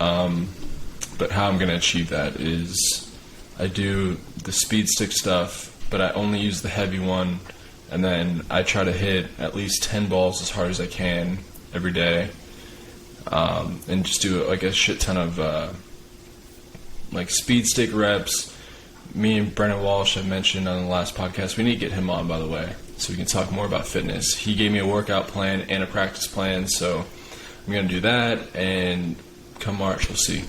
how I'm going to achieve that is I do the speed stick stuff, but I only use the heavy one, and then I try to hit at least 10 balls as hard as I can every day, and just do like a shit ton of like speed stick reps. Me and Brennan Walsh, I mentioned on the last podcast, we need to get him on, by the way, so we can talk more about fitness. He gave me a workout plan and a practice plan, so I'm going to do that, and come March, we'll see.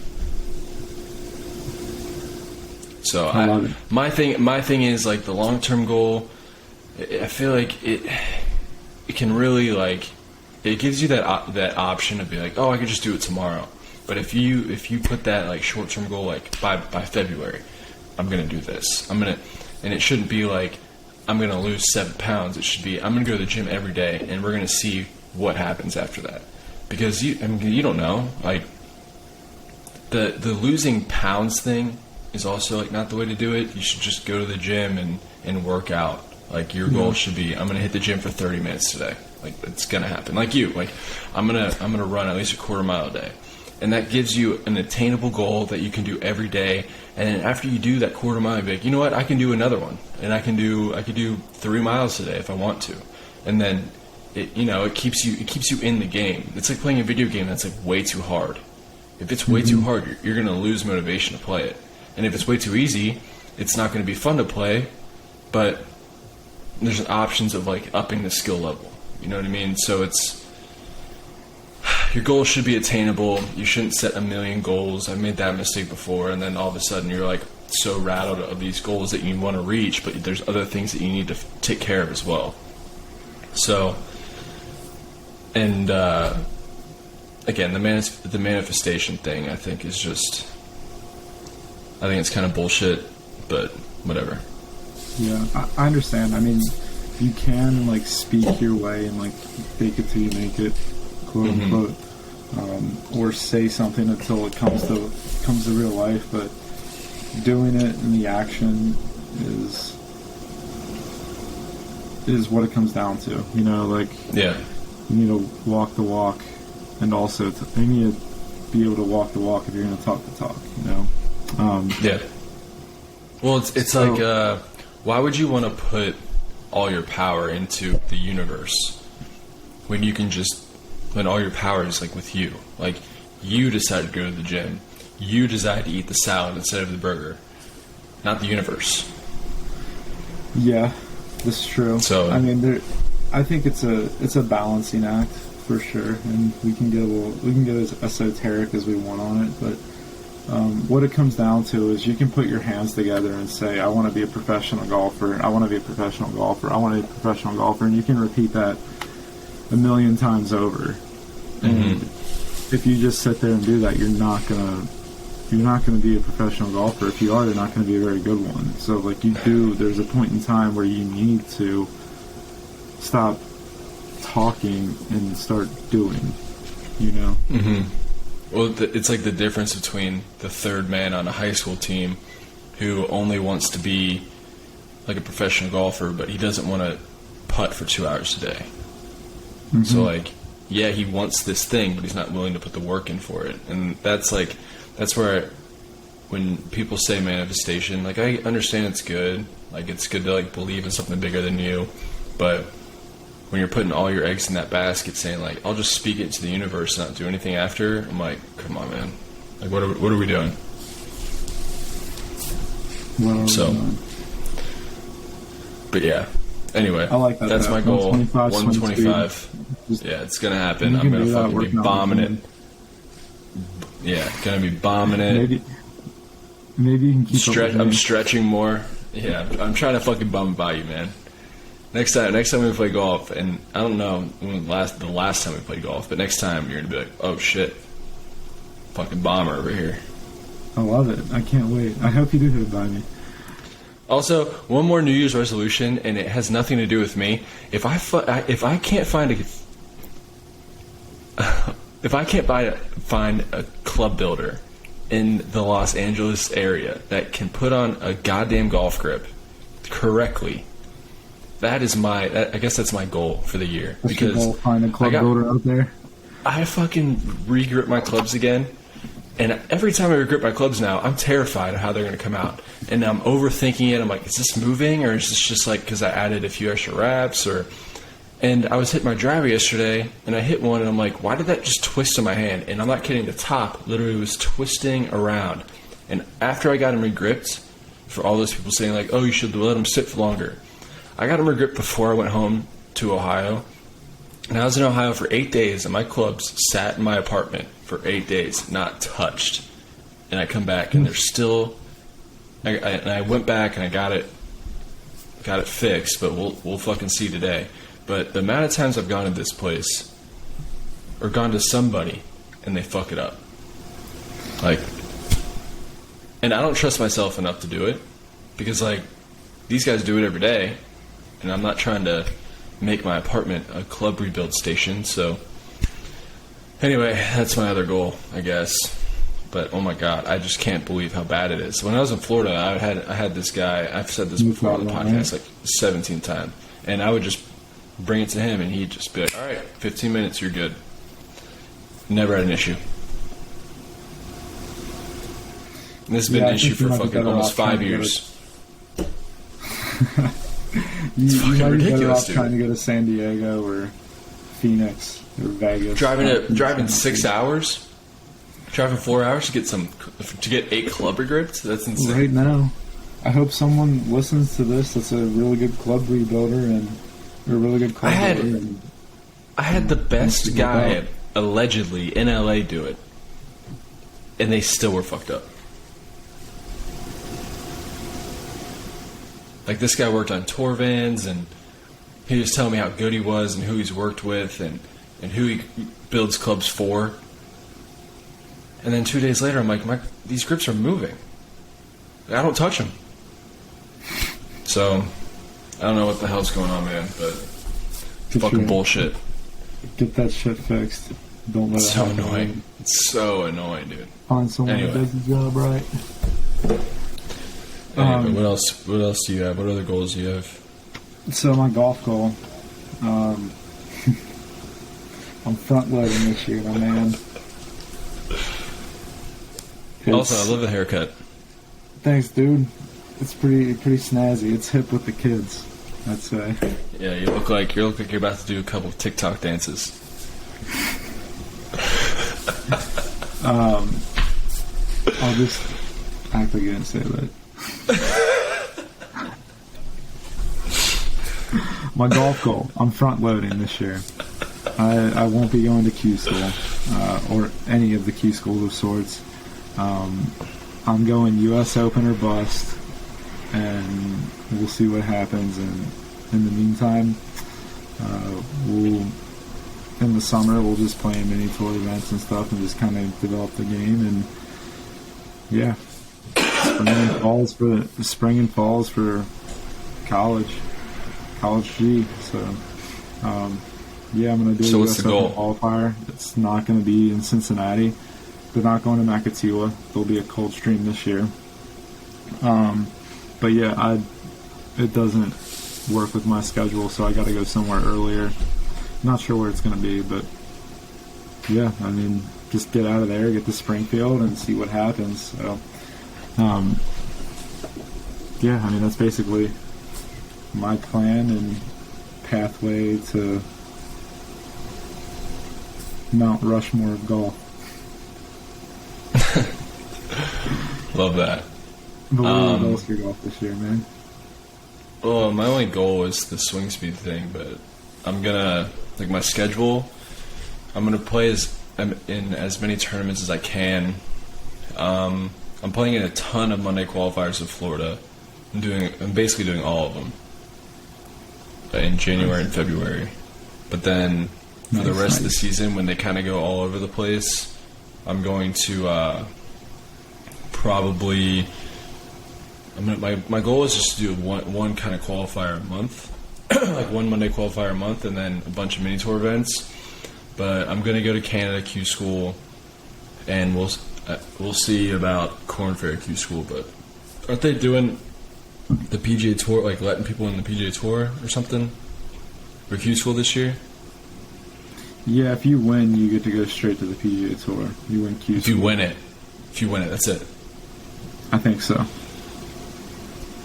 So my thing is like the long-term goal. I feel like it can really like it gives you that option to be like, oh, I could just do it tomorrow. But if you put that like short-term goal, like by February, I'm gonna do this. And it shouldn't be like I'm gonna lose 7 pounds. It should be I'm gonna go to the gym every day, and we're gonna see what happens after that. Because you don't know, like the losing pounds thing is also like not the way to do it. You should just go to the gym and work out. Like your goal should be, I'm gonna hit the gym for 30 minutes today. Like it's gonna happen. Like you, like I'm gonna run at least a quarter mile a day, and that gives you an attainable goal that you can do every day. And then after you do that quarter mile, you'll be like, you know what, I can do another one, and I could do 3 miles today if I want to, and then it keeps you in the game. It's like playing a video game that's like way too hard. If it's way too hard, you're gonna lose motivation to play it. And if it's way too easy, it's not going to be fun to play, but there's options of like upping the skill level. You know what I mean? So your goals should be attainable. You shouldn't set a million goals. I've made that mistake before, and then all of a sudden you're like so rattled of these goals that you want to reach, but there's other things that you need to take care of as well. So, and again, the manifestation thing, I think, is just... I think it's kind of bullshit, but whatever. Yeah, I understand. I mean, you can like speak your way and like fake it till you make it, quote unquote, or say something until it comes to real life. But doing it in the action is what it comes down to. You know, like yeah, you need to walk the walk, and also you need to be able to walk the walk if you're going to talk the talk. You know. Yeah. Well, it's so, like, why would you want to put all your power into the universe when you can when all your power is like with you? Like, you decide to go to the gym. You decide to eat the salad instead of the burger, not the universe. Yeah, this is true. So, I mean, I think it's a balancing act for sure, and we can get as esoteric as we want on it, but what it comes down to is you can put your hands together and say, I want to be a professional golfer, I want to be a professional golfer, I want to be a professional golfer, and you can repeat that a million times over. And if you just sit there and do that, you're not gonna be a professional golfer. If you are, you're not gonna be a very good one. So like there's a point in time where you need to stop talking and start doing, you know? Well, it's like the difference between the third man on a high school team who only wants to be like a professional golfer, but he doesn't want to putt for 2 hours a day. So like yeah, he wants this thing, but he's not willing to put the work in for it. And that's where when people say manifestation, like, I understand it's good. Like, it's good to, like, believe in something bigger than you. But when you're putting all your eggs in that basket saying, like, I'll just speak it to the universe and not do anything after, I'm like, come on, man. Like, what are we doing? But yeah. Anyway, I like that. That's my goal. 125. Yeah, it's going to happen. I'm going to fucking be bombing it. Yeah, going to be bombing it. Maybe you can keep I'm stretching more. Yeah, I'm trying to fucking bum by you, man. Next time we play golf, and I don't know when the last time we played golf, but next time you're going to be like, oh shit, fucking bomber over here. I love it. I can't wait. I hope you do hit it by me. Also, one more New Year's resolution, and it has nothing to do with me. If I can't find a club builder in the Los Angeles area that can put on a goddamn golf grip correctly, I guess that's my goal for the year. What's your goal? Find a club builder out there. I fucking re-grip my clubs again. And every time I regrip my clubs now, I'm terrified of how they're going to come out. And I'm overthinking it. I'm like, is this moving? Or is this just like because I added a few extra wraps? And I was hitting my driver yesterday, and I hit one, and I'm like, why did that just twist in my hand? And I'm not kidding. The top literally was twisting around. And after I got them regripped, for all those people saying like, oh, you should let them sit for longer, I got them regripped before I went home to Ohio. And I was in Ohio for 8 days, and my clubs sat in my apartment for 8 days, not touched. And I come back, and they're still. I went back and I got it fixed, but we'll fucking see today. But the amount of times I've gone to this place, or gone to somebody, and they fuck it up, like, and I don't trust myself enough to do it, because like these guys do it every day, and I'm not trying to make my apartment a club rebuild station. So anyway, that's my other goal, I guess. But oh my god, I just can't believe how bad it is. When I was in Florida, I had this guy. I've said this before on the podcast like 17 times, and I would just bring it to him, and he'd just be like, "All right, 15 minutes, you're good." Never had an issue. And this has been an issue for fucking almost 5 years. It's fucking ridiculous, dude. Trying to go to San Diego or Phoenix or Vegas. Driving 6 hours. Driving 4 hours to get 8 club regrips? That's insane. Right now, I hope someone listens to this that's a really good club rebuilder and a really good club builder. I had the best guy allegedly in LA do it, and they still were fucked up. Like, this guy worked on tour vans, and he was telling me how good he was and who he's worked with and who he builds clubs for. And then 2 days later, I'm like, these grips are moving. I don't touch them. So, I don't know what the hell's going on, man, but fucking bullshit. Get that shit fixed. Don't let it happen. So annoying. It's so annoying, dude. Find someone that does the job right. Anyway, what else do you have? What other goals do you have? So my golf goal, I'm front loading this year, my man. Also, I love the haircut. Thanks, dude. It's pretty snazzy. It's hip with the kids, I'd say. Yeah, you look like you're about to do a couple of TikTok dances. I'll just act like you didn't say that. My golf goal, I'm front loading this year. I won't be going to Q school or any of the Q schools of sorts. I'm going U.S. Open or bust, and we'll see what happens. And in the meantime, in the summer we'll just play in mini tour events and stuff, and just kind of develop the game. And yeah, spring and falls for college G. So yeah, I'm gonna do a US Open qualifier. It's not gonna be in Cincinnati. They're not going to Makatiwa. There'll be a cold stream this year. But yeah, it doesn't work with my schedule, so I got to go somewhere earlier. Not sure where it's going to be, but yeah, I mean, just get out of there, get to Springfield, and see what happens. So, yeah, I mean, that's basically my plan and pathway to Mount Rushmore of golf. Love that. But what are your goals for golf this year, man? Well, my only goal is the swing speed thing, but I'm gonna, like, my schedule, I'm gonna play in as many tournaments as I can. I'm playing in a ton of Monday qualifiers in Florida. I'm basically doing all of them in January and February. But then for the rest of the season, when they kind of go all over the place, I'm going to probably. My goal is just to do one kind of qualifier a month, like one Monday qualifier a month, and then a bunch of mini tour events. But I'm gonna go to Canada Q School, and we'll see about Corn Fair Q School. But aren't they doing the PGA Tour, like letting people in the PGA Tour or something for Q School this year? Yeah, if you win, you get to go straight to the PGA Tour. You win Q School. If you win it, that's it. I think so.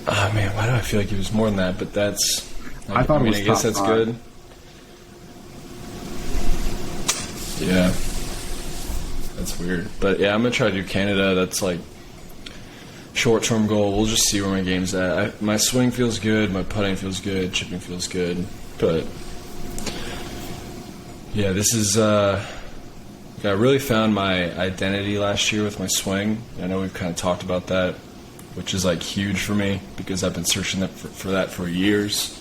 Oh man, why do I feel like it was more than that? But that's. I thought it was I guess top that's 5. good. Yeah, that's weird. But yeah, I'm gonna try to do Canada. That's like short-term goal. We'll just see where my game's at. My swing feels good. My putting feels good. Chipping feels good. But yeah, this is. I really found my identity last year with my swing. I know we've kind of talked about that, which is like huge for me because I've been searching for that for years.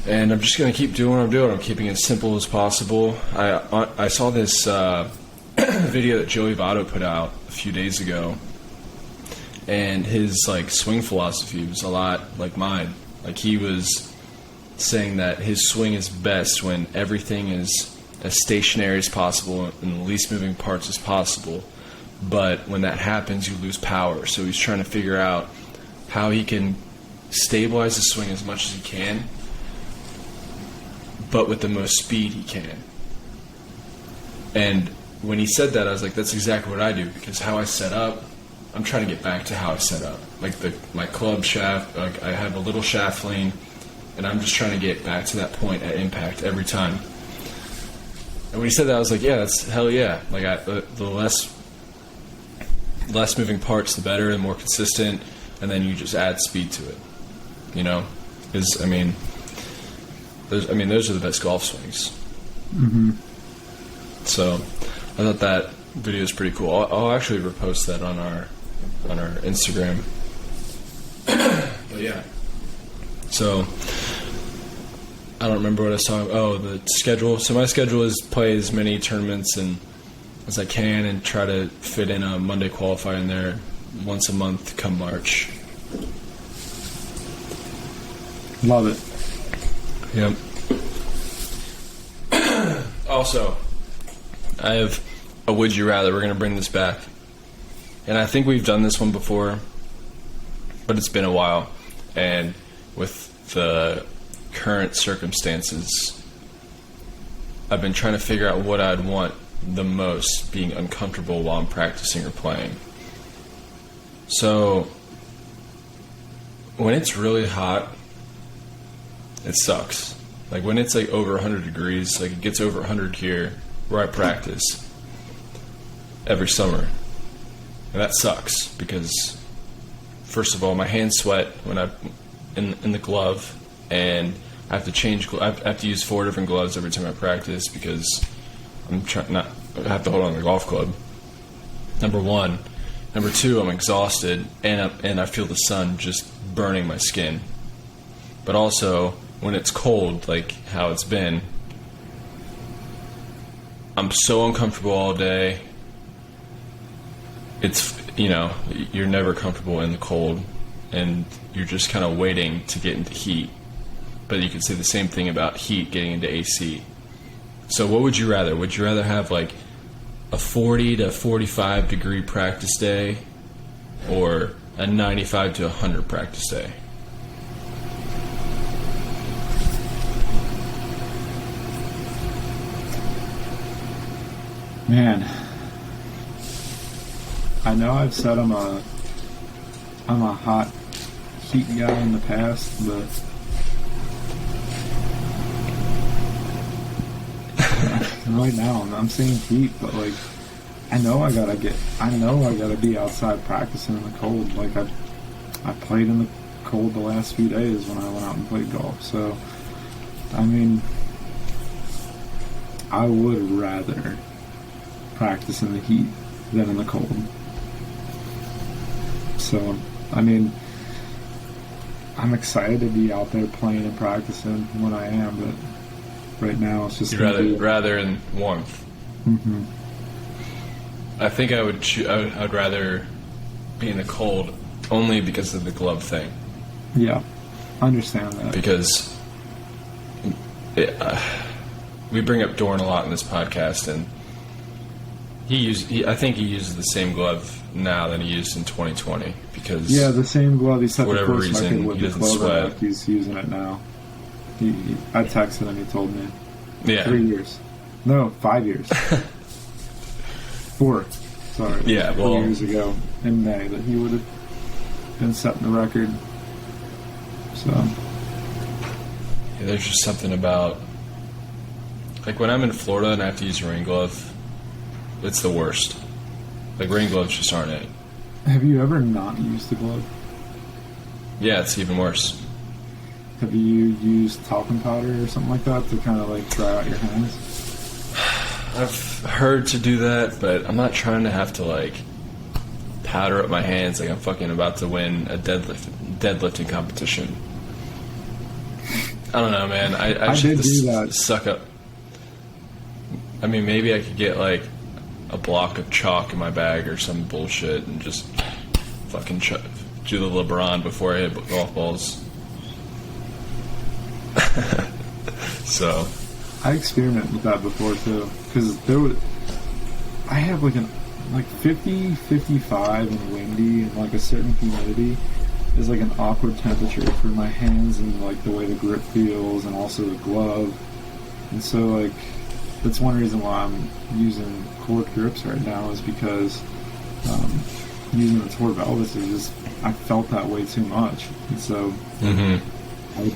And I'm just going to keep doing what I'm doing. I'm keeping it as simple as possible. I saw this video that Joey Votto put out a few days ago, and his like swing philosophy was a lot like mine. Like he was saying that his swing is best when everything is as stationary as possible and the least moving parts as possible. But when that happens, you lose power. So he's trying to figure out how he can stabilize the swing as much as he can, but with the most speed he can. And when he said that, I was like, that's exactly what I do, because how I set up, I'm trying to get back to how I set up. Like my club shaft, like I have a little shaft lean, and I'm just trying to get back to that point at impact every time. And when he said that, I was like, yeah, that's hell yeah. Like the less moving parts, the better, the more consistent, and then you just add speed to it. You know, because those are the best golf swings. Mm-hmm. So I thought that video is pretty cool. I'll actually repost that on our Instagram. But yeah, so I don't remember what I was talking about. Oh, the schedule. So my schedule is play as many tournaments as I can and try to fit in a Monday qualifier in there once a month come March. Love it. Yep. Also, I have a would you rather. We're going to bring this back. And I think we've done this one before, but it's been a while. And with the current circumstances, I've been trying to figure out what I'd want the most being uncomfortable while I'm practicing or playing. So, when it's really hot, it sucks. Like when it's like over 100 degrees, like it gets over 100 here where I practice every summer. And that sucks because, first of all, my hands sweat when I'm in the glove, and I have to change. I have to use 4 different gloves every time I practice because I have to hold on to the golf club. Number one. Number two, I'm exhausted, and I feel the sun just burning my skin. But also, when it's cold, like how it's been, I'm so uncomfortable all day. It's, you're never comfortable in the cold, and you're just kind of waiting to get into heat. But you could say the same thing about heat getting into AC. So what would you rather? Would you rather have like a 40 to 45 degree practice day or a 95 to 100 practice day? Man, I know I've said I'm a hot Heat guy in the past, but right now I'm saying Heat. But like, I know I gotta be outside practicing in the cold. Like I played in the cold the last few days when I went out and played golf. So, I mean, I would rather practice in the heat than in the cold. So, I mean, I'm excited to be out there playing and practicing when I am, but right now it's just rather in warmth. Mm-hmm. I think I'd rather be in the cold only because of the glove thing. Yeah, I understand that. Because we bring up Dorn a lot in this podcast, and I think he uses the same glove now than he used in 2020. Because the same glove. He set the first record with he the glove. sweat. He's using it now. I texted him. He told me. Yeah. 3 years. No, 5 years. 4. Sorry. Yeah. 4 years ago in May that he would have been setting the record. So. Yeah, there's just something about, like, when I'm in Florida and I have to use a rain glove, it's the worst. Like, rain gloves just aren't it. Have you ever not used the glove? Yeah, it's even worse. Have you used talcum powder or something like that to kind of like dry out your hands? I've heard to do that, but I'm not trying to have to like powder up my hands like I'm fucking about to win a deadlifting competition. I don't know, man. I just did have do to that. suck up. I mean, maybe I could get like a block of chalk in my bag or some bullshit and just fucking do the LeBron before I hit golf balls. So I experimented with that before too, because I have like 50, 55 and windy and like a certain humidity is like an awkward temperature for my hands and like the way the grip feels and also the glove. And so like that's one reason why I'm using cord grips right now is because using the Tor Velvets is just I felt that way too much. And so I would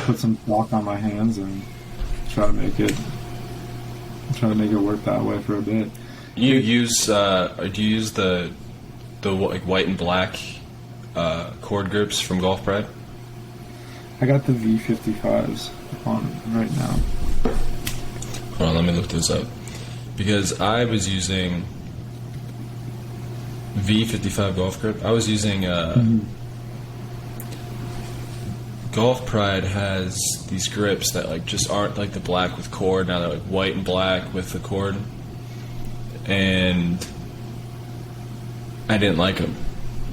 put some block on my hands and try to make it work that way for a bit. do you use the like white and black cord grips from Golf Pride? I got the V55s on right now. Hold on, let me look this up. Because I was using V55 golf grip. I was using Golf Pride has these grips that like just aren't like the black with cord. Now they're like white and black with the cord, and I didn't like them.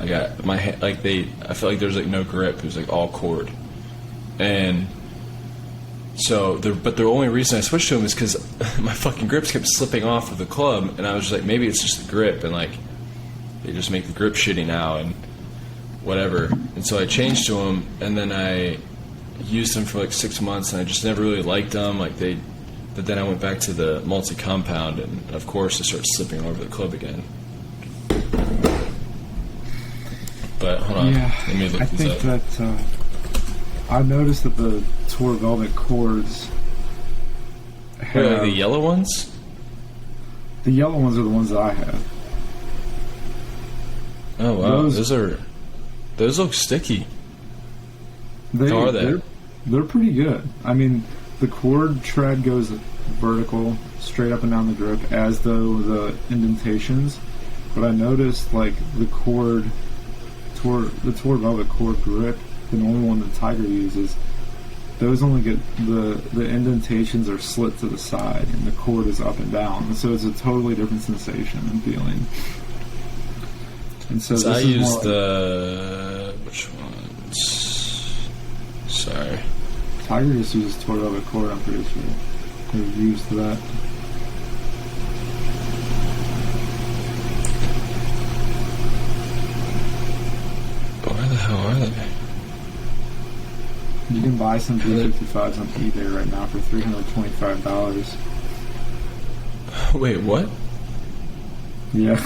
I got my hand like I felt like there was like no grip. It was like all cord, and so the only reason I switched to them is because my fucking grips kept slipping off of the club, and I was just like, maybe it's just the grip, and like they just make the grip shitty now, and whatever. And so I changed to them, and then I used them for like 6 months, and I just never really liked them. But then I went back to the multi-compound, and of course it started slipping all over the club again. But hold on, let me look I these think up. that I noticed that the Tor Velvet cords have, Wait, like the yellow ones? the yellow ones are the ones that I have. Oh wow, those look sticky. How are they? They're pretty good. I mean, the cord tread goes vertical, straight up and down the grip, as though the indentations. But I noticed, like, the Tor Velvet cord grip, the normal one that Tiger uses, those only get the indentations are slit to the side, and the cord is up and down. And so it's a totally different sensation and feeling. And so I this is use more the which ones? Sorry. Tiger just uses Tor Velvet cord, I'm pretty sure. They're used to that. Where the hell are they? You can buy some V55s on eBay right now for $325. Wait, what? Yeah.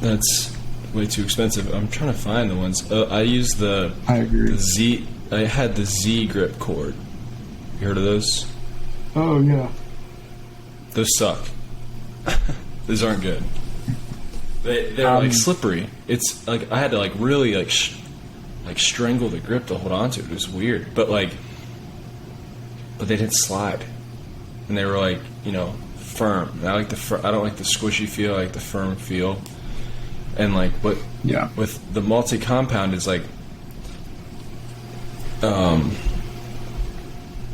That's way too expensive. I'm trying to find the ones. I use the agree. the Z. I had the Z grip cord. You heard of those? Oh, yeah. Those suck. Those aren't good. They're like slippery. It's like I had to like really like strangle the grip to hold on to it. It was weird, but they didn't slide, and they were like firm. And I like I don't like the squishy feel. I like the firm feel. And like with the multi-compound is like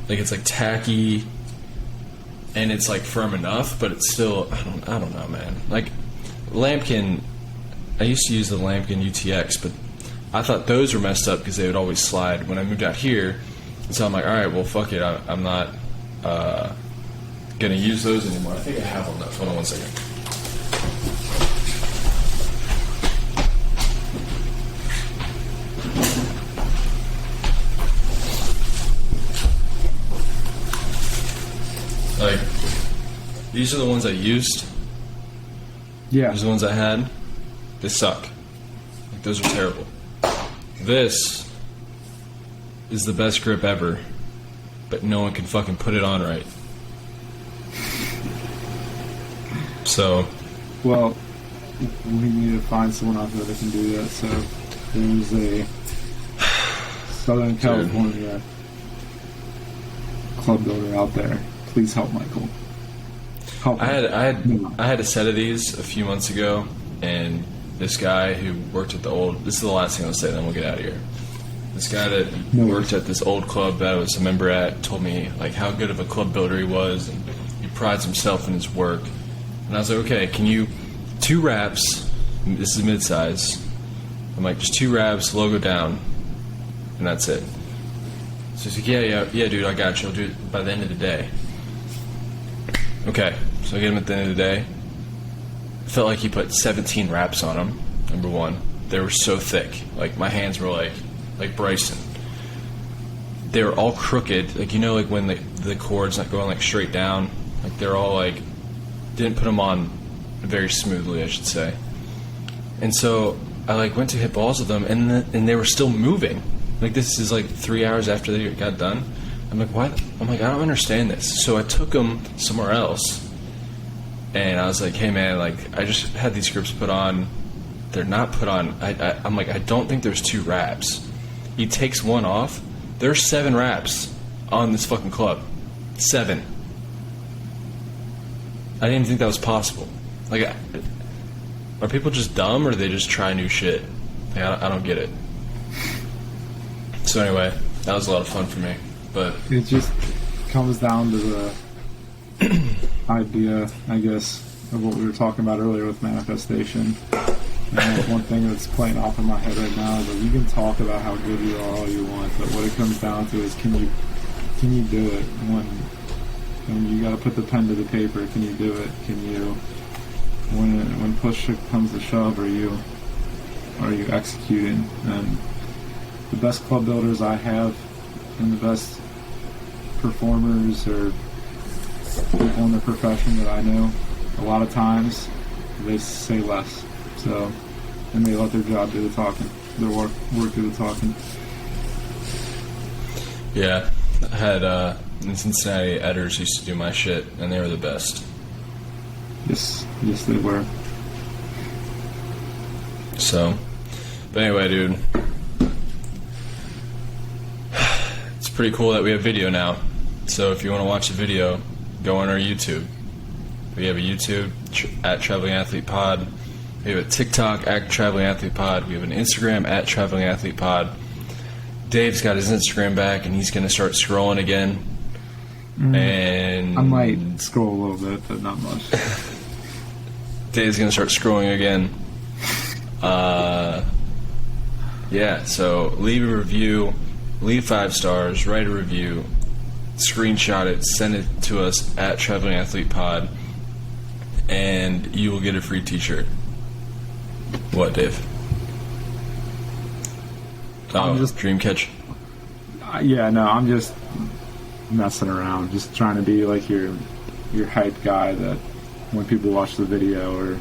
it's like tacky, and it's like firm enough, but it's still I don't know, man. Like Lambkin, I used to use the Lambkin UTX, but I thought those were messed up because they would always slide when I moved out here. And so I'm like, all right, well, fuck it, I'm not gonna use those anymore. I think I have one left. Hold on one second. Like, these are the ones I used. Yeah. These are the ones I had. They suck. Like, those are terrible. This is the best grip ever, but no one can fucking put it on right. So. Well, we need to find someone out there that can do that. So there's a Southern California club builder out there. Please help Michael. Help I had a set of these a few months ago, and this guy who worked at this is the last thing I'll say, then we'll get out of here. This guy that worked at this old club that I was a member at told me like how good of a club builder he was, and he prides himself in his work. And I was like, okay, can you 2 wraps? This is mid-size. I'm like, just 2 wraps, logo down, and that's it. So he's like, yeah, dude, I got you. I'll do it by the end of the day. Okay, so I get him at the end of the day. Felt like he put 17 wraps on them, number one. They were so thick. Like, my hands were like Bryson. They were all crooked. Like, like when the cord's not going, like, straight down. Like, they're all, like, didn't put them on very smoothly, I should say. And so I, like, went to hit balls with them, and they were still moving. Like, this is, like, 3 hours after they got done. I'm like, what? I'm like, I don't understand this. So I took them somewhere else, and I was like, hey, man, like, I just had these grips put on. They're not put on. I'm like, I don't think there's 2 wraps. He takes one off. There's 7 wraps on this fucking club. 7. I didn't even think that was possible. Like, are people just dumb, or do they just try new shit? Like, I don't get it. So anyway, that was a lot of fun for me. But it just comes down to the idea, I guess, of what we were talking about earlier with manifestation. And one thing that's playing off in my head right now is that you can talk about how good you are all you want, but what it comes down to is can you do it when you got to put the pen to the paper? Can you do it? Can you when push comes to shove? Are you executing? And the best club builders I have and the best performers or people in the profession that I know, a lot of times they say less. So, and they let their job do the talking, their work do the talking. yeah, I had in Cincinnati, Edders used to do my shit, and they were the best. Yes, they were. So, but anyway, dude, it's pretty cool that we have video now. So if you want to watch the video, go on our YouTube. We have a YouTube at Traveling Athlete Pod. We have a TikTok at Traveling Athlete Pod. We have an Instagram at Traveling Athlete Pod. Dave's got his Instagram back, and he's going to start scrolling again. And I might scroll a little bit, but not much. Dave's going to start scrolling again. Yeah, so leave a review, leave 5 stars, write a review, screenshot it, send it to us at Traveling Athlete Pod, and you will get a free t-shirt. What, Dave? I'm Oh, just Dream Catch. Yeah, no, I'm just messing around, just trying to be like your hype guy that when people watch the video or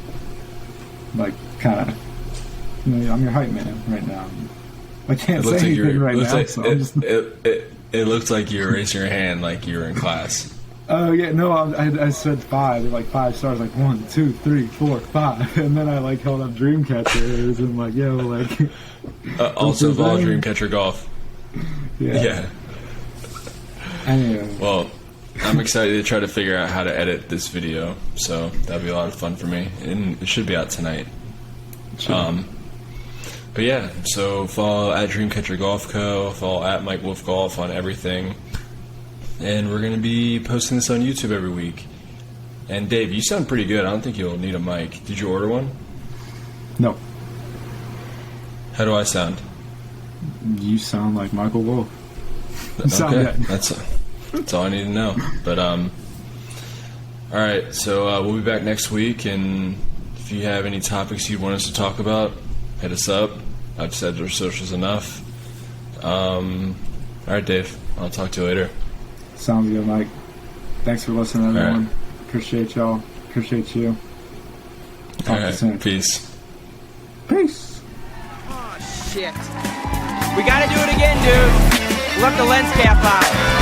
like kind of, you know, I'm your hype man right now. I can't say anything right now. So it looked like you were raising your hand like you were in class. Oh yeah, no, I said 5, like 5 stars, like 1, 2, 3, 4, 5, and then I like held up Dreamcatcher and like, yo, like. Also follow Dreamcatcher Golf. Yeah. Anyway. Well, I'm excited to try to figure out how to edit this video, so that'll be a lot of fun for me, and it should be out tonight. But yeah, so follow at Dreamcatcher Golf Co. Follow at Mike Wolf Golf on everything. And we're going to be posting this on YouTube every week. And Dave, you sound pretty good. I don't think you'll need a mic. Did you order one? No. How do I sound? You sound like Michael Wolf. Okay, that's all I need to know. But all right, so we'll be back next week, and if you have any topics you want us to talk about, hit us up. I've said our socials enough. All right, Dave. I'll talk to you later. Sounds good, Mike. Thanks for listening, everyone. Right. Appreciate y'all. Appreciate you. Talk to you soon. Peace. Peace. Oh, shit. We gotta do it again, dude. Left the lens cap on.